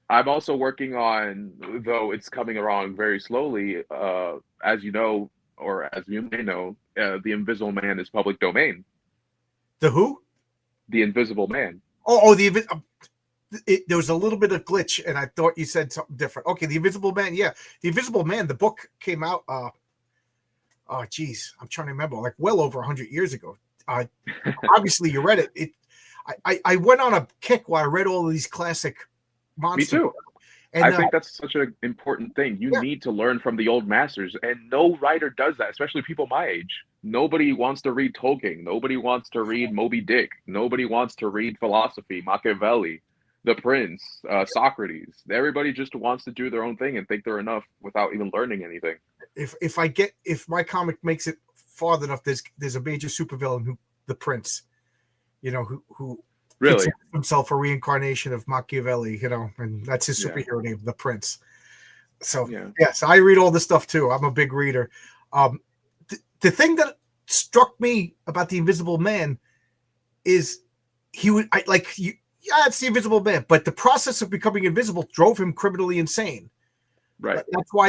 I'm also working on, though it's coming along very slowly, as you know, or as you may know, The Invisible Man is public domain. The who? The Invisible Man. There was a little bit of glitch, and I thought you said something different. Okay, The Invisible Man. Yeah, The Invisible Man. The book came out. Oh, geez, I'm trying to remember. Like well over 100 years ago. Obviously, you read it. I went on a kick while I read all of these classic monsters. Me too. And I think that's such an important thing. You need to learn from the old masters, and no writer does that, especially people my age. Nobody wants to read Tolkien. Nobody wants to read Moby Dick. Nobody wants to read philosophy, Machiavelli, The Prince, Socrates. Everybody just wants to do their own thing and think they're enough without even learning anything. If my comic makes it far enough, there's a major supervillain who the Prince, who really himself a reincarnation of Machiavelli, and that's his superhero name, the Prince. So so I read all this stuff too. I'm a big reader. The thing that struck me about the Invisible Man is it's the Invisible Man, but the process of becoming invisible drove him criminally insane. Right.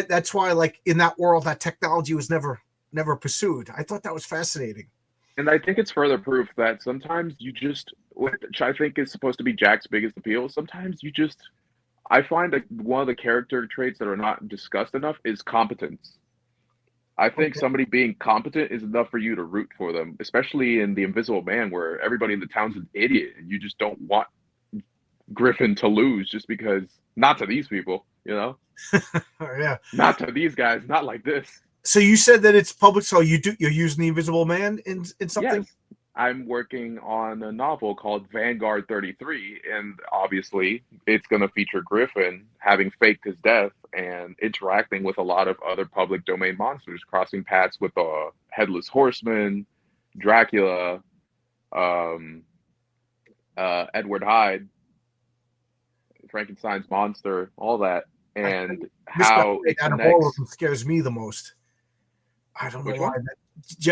That's why like in that world, that technology was never pursued. I thought that was fascinating. And I think it's further proof that sometimes you just, which I think is supposed to be Jack's biggest appeal, sometimes I find that one of the character traits that are not discussed enough is competence. I think somebody being competent is enough for you to root for them, especially in The Invisible Man, where everybody in the town's an idiot and you just don't want Griffin to lose just because, not to these people, Yeah. Not to these guys, not like this. So you said that it's public. So you're using the Invisible Man in something? Yes. I'm working on a novel called Vanguard 33, and obviously it's going to feature Griffin having faked his death and interacting with a lot of other public domain monsters, crossing paths with a headless horseman, Dracula, Edward Hyde, Frankenstein's monster, all that, and how it out of all of them scares me the most. I don't know why.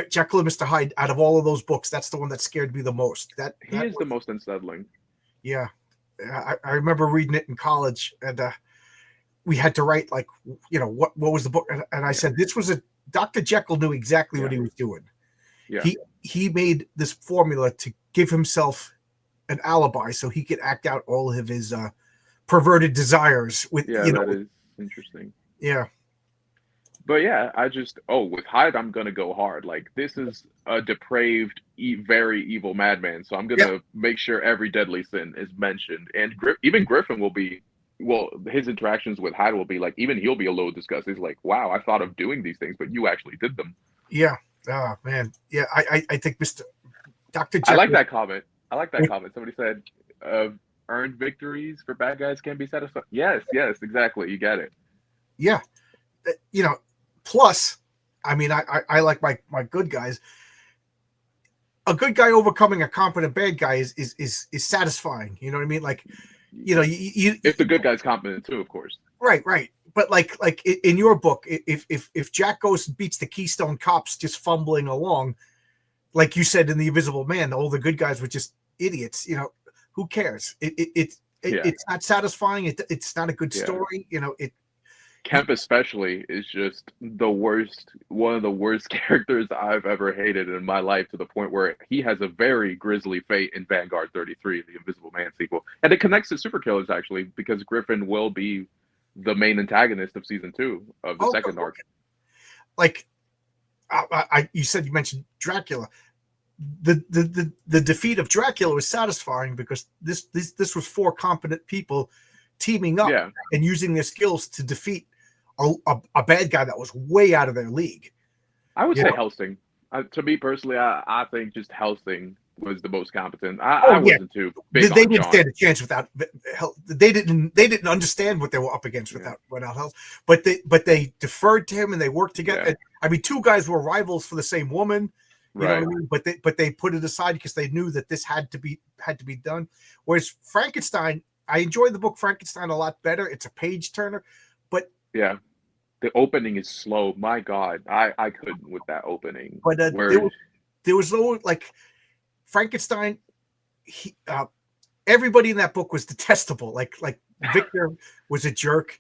Jekyll and Mr. Hyde, out of all of those books, that's the one that scared me the most. He is the most unsettling. Yeah. I remember reading it in college, and we had to write, like, what was the book? And I said, this was Dr. Jekyll knew exactly what he was doing. Yeah. he made this formula to give himself an alibi so he could act out all of his perverted desires with That is interesting. Yeah. But yeah, with Hyde, I'm gonna go hard. Like this is a depraved, very evil madman. So I'm Yeah. gonna make sure every deadly sin is mentioned, and even Griffin will be. Well, his interactions with Hyde will be like, even he'll be a little disgusted. He's like, "Wow, I thought of doing these things, but you actually did them." Yeah. Oh man. Yeah. I think Mr. Dr. I like Jekyll. that comment. I like that comment. Somebody said, "Earned victories for bad guys can be satisfied." Yes, exactly. You get it. Yeah. Plus, I mean, I like my good guys. A good guy overcoming a competent bad guy is satisfying. You know what I mean? Like, if the good guy's competent too, of course. Right. But like in your book, if Jack goes and beats the Keystone Cops just fumbling along, like you said in The Invisible Man, all the good guys were just idiots. Who cares? It's not satisfying. It's not a good story. Kemp especially is just one of the worst characters I've ever hated in my life, to the point where he has a very grisly fate in Vanguard 33, the Invisible Man sequel. And it connects to SuperKillers, actually, because Griffin will be the main antagonist of season 2 of the second arc. Like, you mentioned Dracula. The defeat of Dracula was satisfying because this was 4 competent people teaming up and using their skills to defeat a bad guy that was way out of their league. I would say Helsing. To me personally, I think just Helsing was the most competent. I wasn't too big on They didn't John. stand a chance without they didn't understand what they were up against without Helsing. But they deferred to him and they worked together. Yeah. I mean, 2 guys were rivals for the same woman. You know what I mean? But they put it aside because they knew that this had to be done. Whereas Frankenstein, I enjoyed the book Frankenstein a lot better. It's a page turner, but the opening is slow. My God, I couldn't with that opening. But there was no like Frankenstein. Everybody in that book was detestable. Like Victor was a jerk.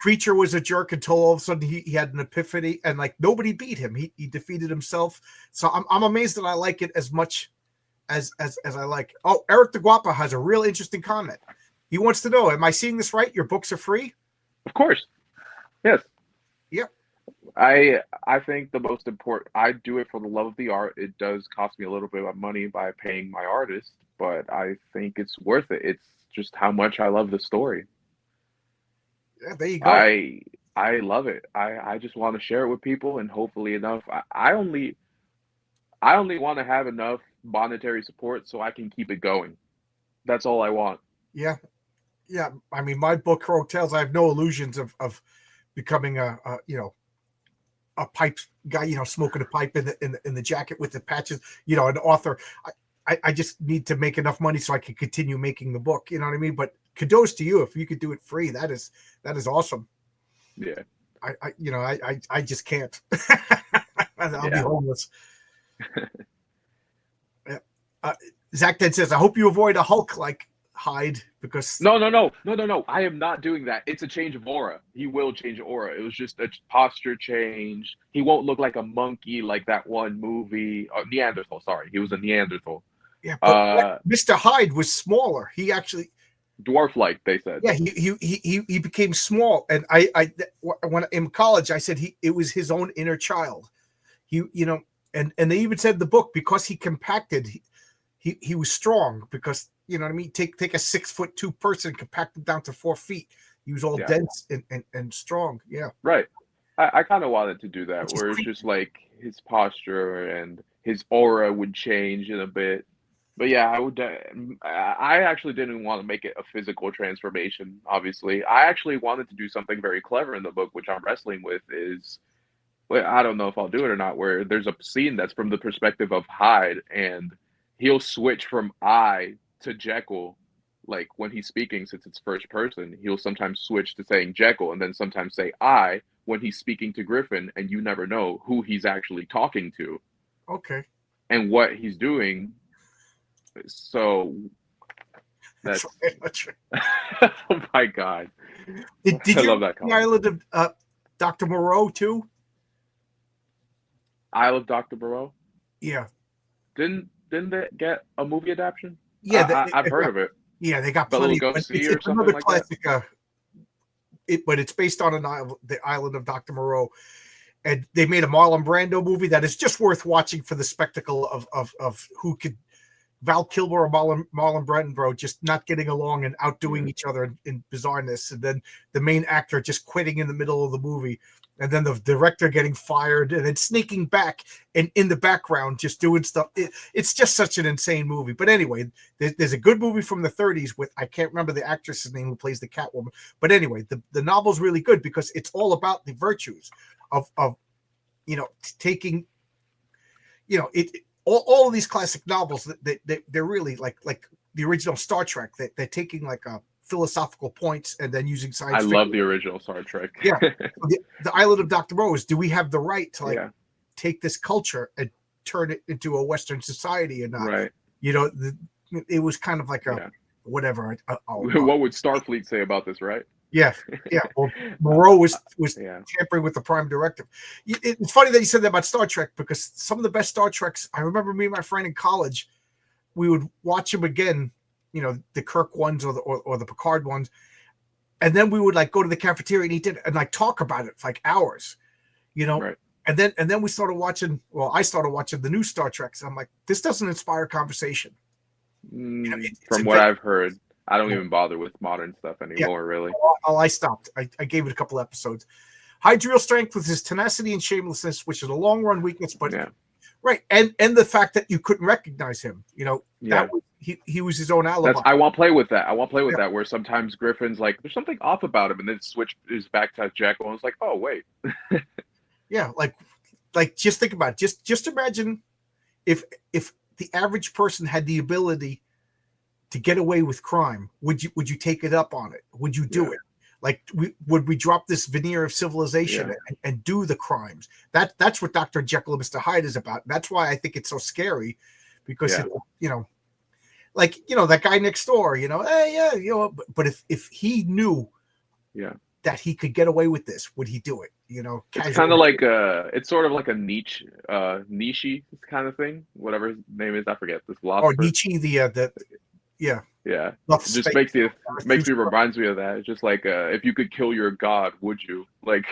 Creature was a jerk until all of a sudden he had an epiphany, and like nobody beat him. He defeated himself. So I'm amazed that I like it as much as I like. Oh, Eric the Guapa has a real interesting comment. He wants to know, am I seeing this right? Your books are free? Of course. Yes. Yep. I think the most important, I do it for the love of the art. It does cost me a little bit of money by paying my artist, but I think it's worth it. It's just how much I love the story. Yeah, there you go. I love it. I just want to share it with people, and hopefully enough. I only want to have enough monetary support so I can keep it going. That's all I want. Yeah. I mean, my book, Heroic Tales, I have no illusions of becoming a pipe guy, smoking a pipe in the jacket with the patches, an author. I just need to make enough money so I can continue making the book. You know what I mean? But kudos to you if you could do it free. That is awesome. Yeah. I just can't. I'll be homeless. Zach then says, I hope you avoid a Hulk like Hyde, because no. I am not doing that. It's a change of aura. He will change aura. It was just a posture change. He won't look like a monkey like that one movie. Neanderthal. Sorry, he was a Neanderthal. Yeah, but Mr. Hyde was smaller. He actually dwarf-like, they said. Yeah, he became small, and I when in college I said it was his own inner child. And they even said in the book, because he compacted, he was strong, because you know what I mean. Take a 6'2" person, compact him down to 4 feet. He was all dense and strong. Yeah, right. I kind of wanted to do that, where it's just like his posture and his aura would change in a bit. But yeah, I actually didn't want to make it a physical transformation. Obviously, I actually wanted to do something very clever in the book, which I'm wrestling with. I don't know if I'll do it or not, where there's a scene that's from the perspective of Hyde, and he'll switch from I to Jekyll. Like when he's speaking, since it's first person, he'll sometimes switch to saying Jekyll and then sometimes say I when he's speaking to Griffin, and you never know who he's actually talking to. Okay. And what he's doing. So that's oh my God. Did you love that comment. Island of Dr. Moreau too? Isle of Dr. Moreau? Yeah, Didn't they get a movie adaptation? yeah, I've heard of it. yeah. They got Bela plenty. But Lugosi or it's something another like that. classic. But it's based on an island, the island of Dr. Moreau, and they made a Marlon Brando movie that is just worth watching for the spectacle of who could Val Kilmer or Marlon Brando just not getting along and outdoing each other in bizarreness, and then the main actor just quitting in the middle of the movie, and then the director getting fired, and then sneaking back and in the background just doing stuff. It's just such an insane movie. But anyway, there's a good movie from the 30s with I can't remember the actress's name who plays the Catwoman. But anyway, the novel's really good because it's all about the virtues of taking it all of these classic novels they're really like the original Star Trek. They're taking like a philosophical points and then using science I fiction. love the original Star Trek. Yeah. The Island of Dr. Rose. Do we have the right to take this culture and turn it into a Western society? And right. It was kind of like a whatever. What would Starfleet say about this, right? Yeah. Well, Moreau was tampering with the Prime Directive. It's funny that you said that about Star Trek because some of the best Star Treks. I remember me and my friend in college, we would watch them again. The Kirk ones or the Picard ones, and then we would like go to the cafeteria and eat it and like talk about it for like hours. Right. And then we started watching. Well, I started watching the new Star Treks. I'm like, this doesn't inspire conversation. From what I've heard, I don't even bother with modern stuff anymore, really. I stopped. I gave it a couple episodes. Hides real strength with his tenacity and shamelessness, which is a long run weakness, but right. And the fact that you couldn't recognize him, that was, he was his own alibi. I won't play with that. That where sometimes Griffin's like, there's something off about him, and then switches back to Jekyll, and it's like, oh wait. Yeah, like just think about it. Just imagine if the average person had the ability to get away with crime, would you take it up on it? Would you do it? Like, would we drop this veneer of civilization and do the crimes? That's what Dr. Jekyll and Mr. Hyde is about. That's why I think it's so scary, because that guy next door, but if he knew, that he could get away with this, would he do it? It's kind of like it's sort of like a Nietzsche kind of thing. Whatever his name is, I forget. This philosopher. Oh, Nietzsche, yeah. Just reminds me of that. It's just like if you could kill your god, would you? Like,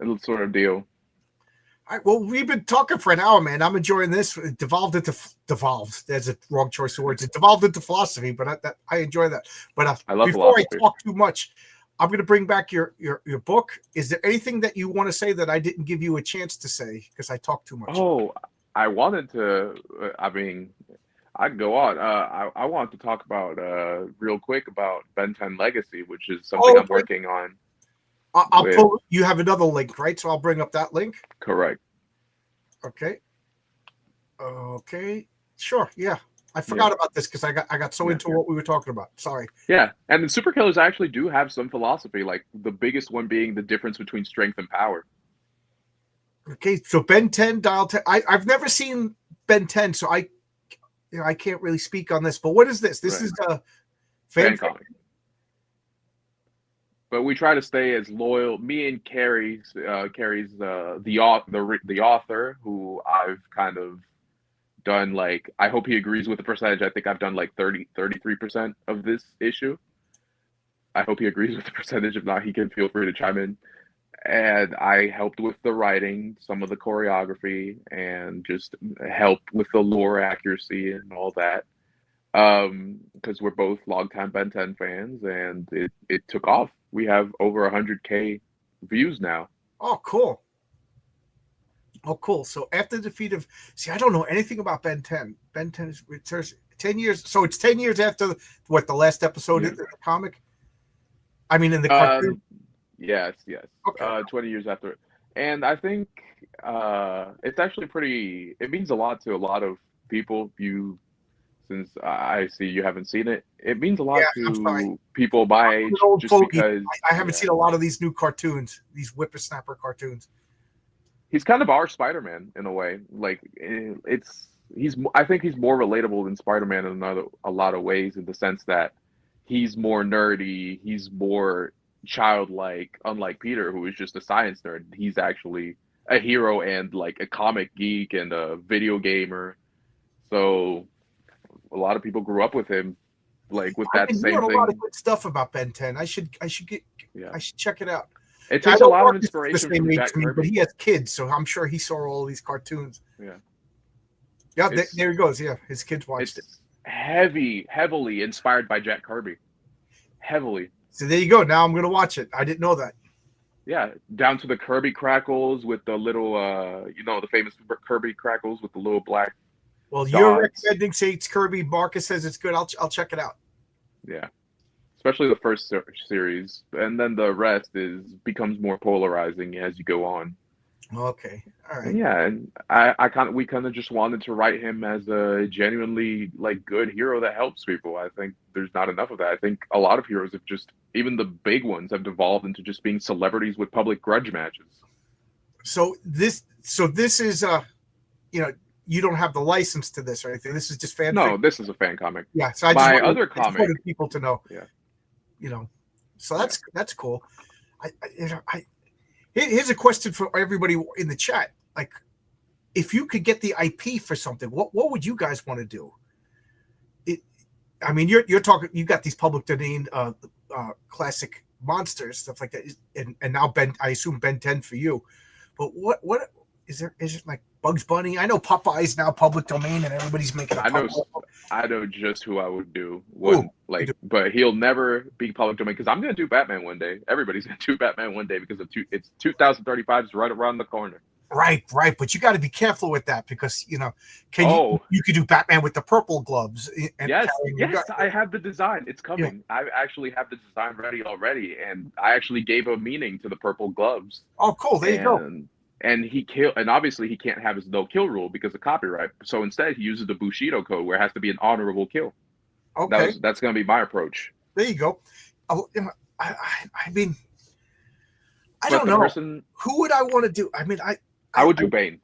a sort of deal. All right, well, we've been talking for an hour, man. I'm enjoying this. It devolved. There's a wrong choice of words. It devolved into philosophy, but I enjoy that. But I love before philosophy. I talk too much, I'm going to bring back your book. Is there anything that you want to say that I didn't give you a chance to say because I talked too much? Oh, I wanted to. I mean, I can go on. I wanted to talk about real quick about Ben 10 Legacy, which is something I'm working on. I'll pull. You have another link, right? So I'll bring up that link. Correct. Okay. Sure. Yeah. I forgot about this because I got so into what we were talking about. Sorry. Yeah, and the SuperKillers actually do have some philosophy, like the biggest one being the difference between strength and power. Okay, so Ben 10, Dial 10. I've never seen Ben 10, so I can't really speak on this. But what is this? This is a fan comic. But we try to stay as loyal. Me and Carrie's the author, who I've kind of done, like, I hope he agrees with the percentage. I think I've done like 33% of this issue. I hope he agrees with the percentage. If not, he can feel free to chime in. And I helped with the writing, some of the choreography, and just help with the lore accuracy and all that. Because we're both longtime Ben 10 fans, and it took off. We have over 100K views now. Oh, cool. So after the defeat of, I don't know anything about Ben 10. Ben 10 is 10 years. So it's 10 years after the last episode in the comic. I mean, in the cartoon. Yes. Okay. 20 years after it, and I think it's actually pretty. It means a lot to a lot of people. Since I see you haven't seen it, it means a lot to people my age. Just because I haven't seen a lot of these new cartoons, these whippersnapper cartoons. He's kind of our Spider-Man in a way. Like, I think he's more relatable than Spider-Man in a lot of ways, in the sense that he's more nerdy, he's more childlike, unlike Peter, who is just a science nerd. He's actually a hero and like a comic geek and a video gamer. So a lot of people grew up with him, like with I've that been hearing same a lot of thing. good stuff about Ben 10. Yeah, I should check it out. it I takes a know lot of Marcus is the inspiration same from age Jack as me, but Kirby. he has kids, so I'm sure he saw all these cartoons. Yeah, Yeah, it's there he goes. Yeah, his kids watched it. it's heavily inspired by Jack Kirby. Heavily. So there you go. Now I'm gonna watch it. I didn't know that. Yeah, down to the Kirby crackles with the little, the famous Kirby crackles with the little black Well, you're dots. recommending Saints Kirby. Marcus says it's good. I'll check it out. Yeah, especially the first series, and then the rest becomes more polarizing as you go on. Okay, all right. And yeah, and we kind of just wanted to write him as a genuinely like good hero that helps people. I think there's not enough of that. I think a lot of heroes have just, even the big ones, have devolved into just being celebrities with public grudge matches. So this is you know, you don't have the license to this or anything. This is just fan No, fiction. this is a fan comic. Yeah. So I My other just comic, wanted people to know. yeah, You know, so that's cool. Here's a question for everybody in the chat. Like, if you could get the IP for something, what would you guys want to do? I mean, you're talking. You got these public domain, classic monsters, stuff like that, and now I assume Ben 10 for you. But what is there? Is it like Bugs Bunny? I know Popeye's now public domain, and everybody's making a I know just who I would do one, like, but he'll never be public domain because I'm gonna do Batman one day. Everybody's gonna do Batman one day because it's 2035 is right around the corner. Right. But you got to be careful with that because you could do Batman with the purple gloves. And yes, I have the design. It's coming. Yeah. I actually have the design ready already, and I actually gave a meaning to the purple gloves. Oh, cool! There you go. And obviously he can't have his no-kill rule because of copyright. So instead, he uses the Bushido code, where it has to be an honorable kill. Okay, that's going to be my approach. There you go. I mean, I don't know. Who would I want to do? I mean, I would do Bane.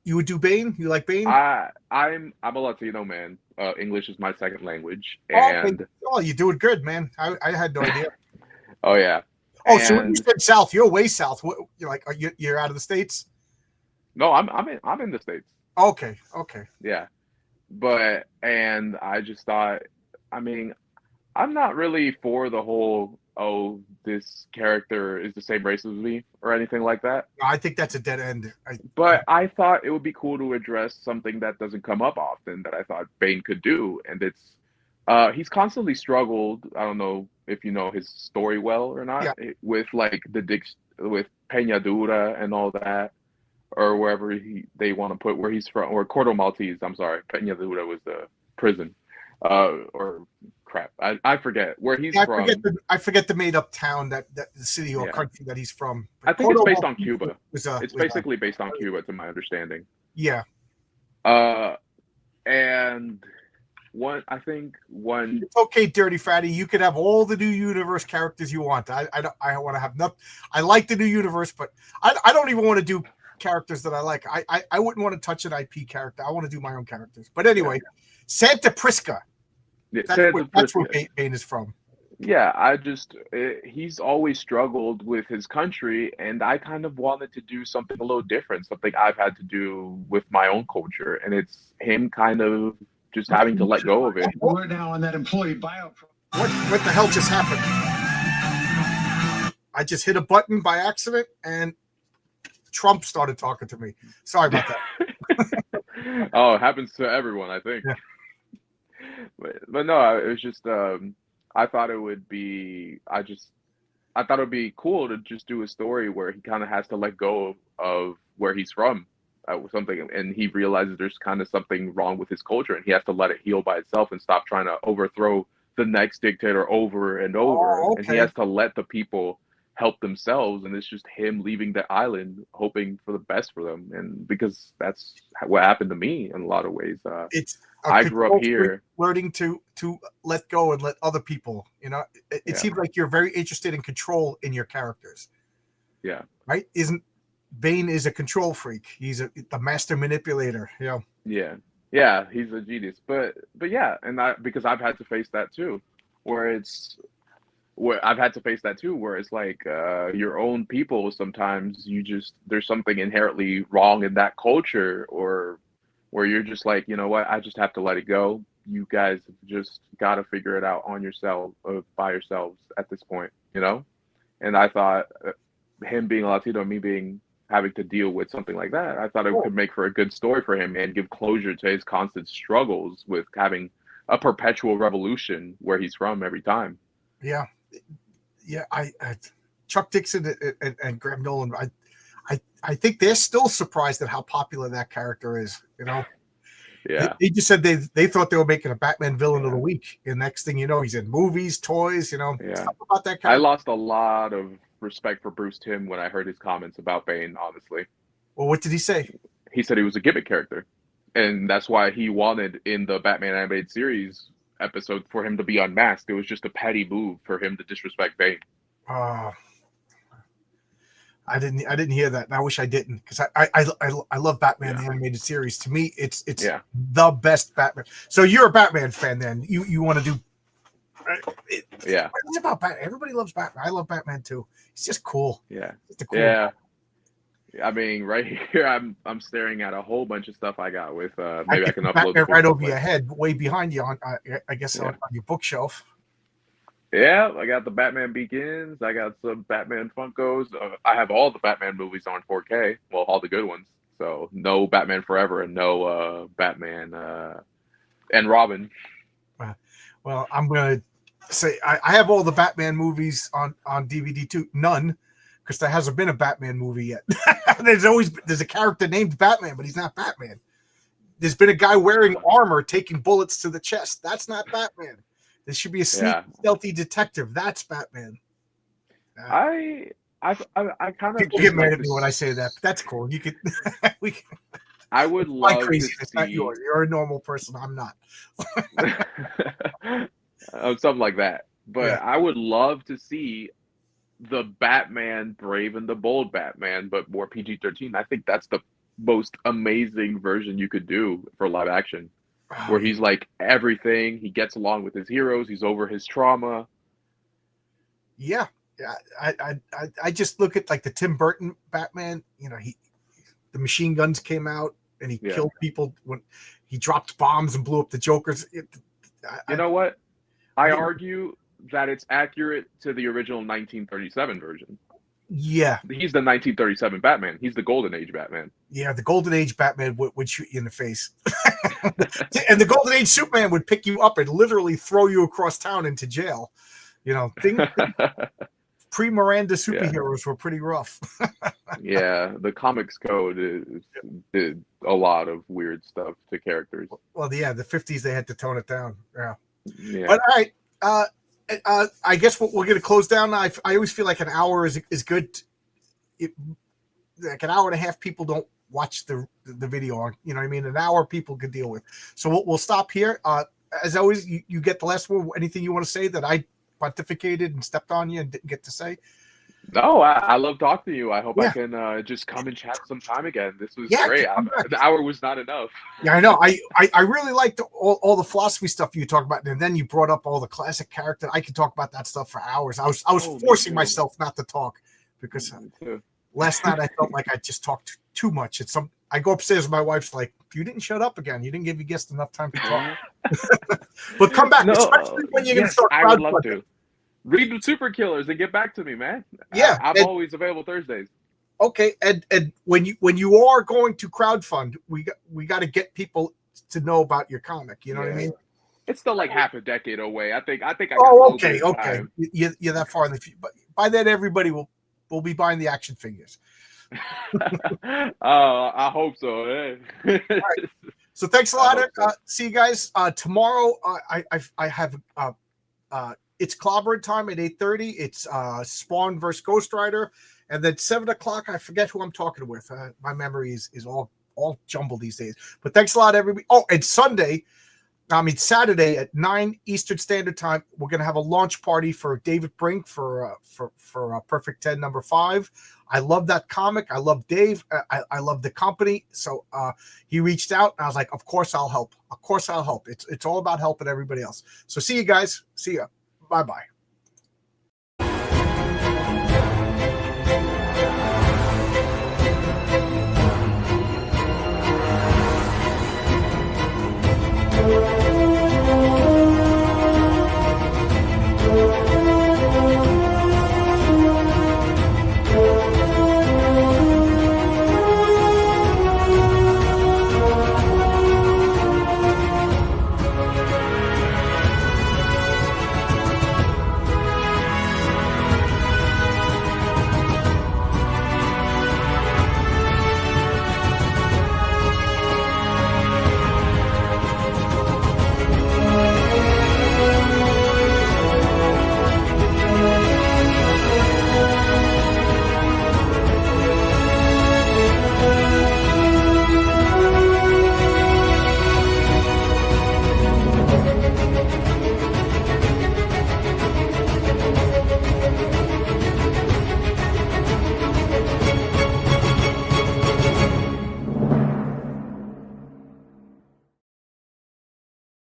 You would do Bane? You like Bane? I'm a Latino man. English is my second language, and you do it good, man. I had no idea. Oh yeah. Oh, so when you said South, you're way South. You're like, you're out of the States? No, I'm in the States. Okay. Yeah, and I just thought, I mean, I'm not really for the whole, oh, this character is the same race as me or anything like that. I think that's a dead end. But I thought it would be cool to address something that doesn't come up often that I thought Bane could do, and it's he's constantly struggled. I don't know if you know his story well or not, with like with Peñadura and all that, or wherever they want to put where he's from, or Cordo Maltese. I'm sorry, Peñadura was the prison, or crap, I forget where he's from. I forget the made up town that the city or country that he's from. But I think it's based on Cuba. It's basically based on Cuba, to my understanding. Yeah. And it's okay, Dirty Fatty. You could have all the new universe characters you want. I want to have nothing. I like the new universe, but I don't even want to do characters that I like. I wouldn't want to touch an IP character. I want to do my own characters. But anyway, Santa Prisca. That's where Bane is from. Yeah, he's always struggled with his country, and I kind of wanted to do something a little different, something I've had to do with my own culture, and it's him kind of just having to let go of it. We're now on that employee buyout. What the hell just happened? I just hit a button by accident, and Trump started talking to me. Sorry about that. Oh, it happens to everyone, I think. Yeah. But no, it was just I thought it would be cool to just do a story where he kind of has to let go of where he's from, something, and he realizes there's kind of something wrong with his culture, and he has to let it heal by itself and stop trying to overthrow the next dictator over and over. Oh, okay. And he has to let the people help themselves, and it's just him leaving the island hoping for the best for them, and because that's what happened to me in a lot of ways. I grew up here, learning to let go and let other people, it seems like you're very interested in control in your characters. Yeah. Right? Bane is a control freak. He's the master manipulator. Yeah, he's a genius. But yeah, and because I've had to face that too, where it's where I've had to face that too, where it's like your own people. Sometimes there's something inherently wrong in that culture, or where you're just like, you know what, I just have to let it go. You guys have just got to figure it out on yourself, by yourselves at this point, you know. And I thought him being a Latino, me being having to deal with something like that, I thought it could make for a good story for him and give closure to his constant struggles with having a perpetual revolution where he's from every time. Yeah, yeah. I Chuck Dixon and Graham Nolan. I think they're still surprised at how popular that character is. You know, Yeah. they just said they thought they were making a Batman villain of the week, and next thing you know, he's in movies, toys. You know, Yeah. talk about that character. I lost a lot of respect for Bruce Timm when I heard his comments about Bane, honestly. Well, what did he say? He said he was a gimmick character. And that's why he wanted in the Batman animated series episode for him to be unmasked. It was just a petty move for him to disrespect Bane. I didn't hear that. And I wish I didn't, because I love Batman the animated series. To me, it's the best Batman. So you're a Batman fan, then you want to do? It's about Batman. Everybody loves Batman. I love Batman too. He's just cool. Yeah, just a cool guy. I mean, right here, I'm staring at a whole bunch of stuff I got with. Maybe I can upload Batman right over your head, way behind you on, I guess, on your bookshelf. Yeah, I got the Batman Begins. I got some Batman Funkos. I have all the Batman movies on 4K. Well, all the good ones. So no Batman Forever and no Batman and Robin. Well, I'm gonna say I have all the Batman movies on DVD too. None, because there hasn't been a Batman movie yet. There's a character named Batman, but he's not Batman. There's been a guy wearing armor taking bullets to the chest. That's not Batman. There should be a sneaky, stealthy detective. That's Batman. I kind of people get mad at me when I say that. But that's cool. You could. I would love to see. Not yours. You're a normal person. I'm not. Something like that. But I would love to see the Batman Brave and the Bold Batman, but more PG-13. I think that's the most amazing version you could do for live action. Where he's like everything, he gets along with his heroes, he's over his trauma. Yeah, I just look at like the Tim Burton Batman. You know, the machine guns came out and he killed people when he dropped bombs and blew up the Jokers. You know what? I argue that it's accurate to the original 1937 version. Yeah, he's the 1937 Batman. He's the Golden Age Batman. Yeah, the Golden Age Batman would shoot you in the face. And the Golden Age Superman would pick you up and literally throw you across town into jail. You know, pre-Miranda superheroes were pretty rough. Yeah, the comics code did a lot of weird stuff to characters. Well, the 50s, they had to tone it down. Yeah. But all right, I guess we're going to close down. I always feel like an hour is good. Like an hour and a half, people don't watch the video on. You know what I mean? An hour people could deal with. So we'll stop here. As always, you get the last word. Anything you want to say that I pontificated and stepped on you and didn't get to say? No, I love talking to you. I hope I can just come and chat sometime again. This was great. The hour was not enough. Yeah, I know. I really liked all the philosophy stuff you talked about, and then you brought up all the classic character. I could talk about that stuff for hours. I was forcing myself not to talk because last night I felt like I just talked too much. I go upstairs and my wife's like, "You didn't shut up again. You didn't give your guest enough time to talk." But come back, especially when you're going to start. I would love to. Read the SuperKillers and get back to me, man. Yeah, I'm always available Thursdays. Okay, and when you are going to crowdfund, we got to get people to know about your comic. You know what I mean? It's still like half a decade away. I think. Okay. You're that far in the future, but by then everybody will be buying the action figures. I hope so. All right. So thanks a lot. See you guys tomorrow. I have it's clobbering time at 8:30. It's Spawn versus Ghost Rider, and then 7:00. I forget who I'm talking with. My memory is all jumbled these days. But thanks a lot, everybody. Oh, and Saturday at 9 Eastern Standard Time, we're gonna have a launch party for David Brink for Perfect 10 #5. I love that comic. I love Dave. I love the company. So he reached out, and I was like, "Of course I'll help. Of course I'll help." It's all about helping everybody else. So see you guys. See ya. Bye-bye.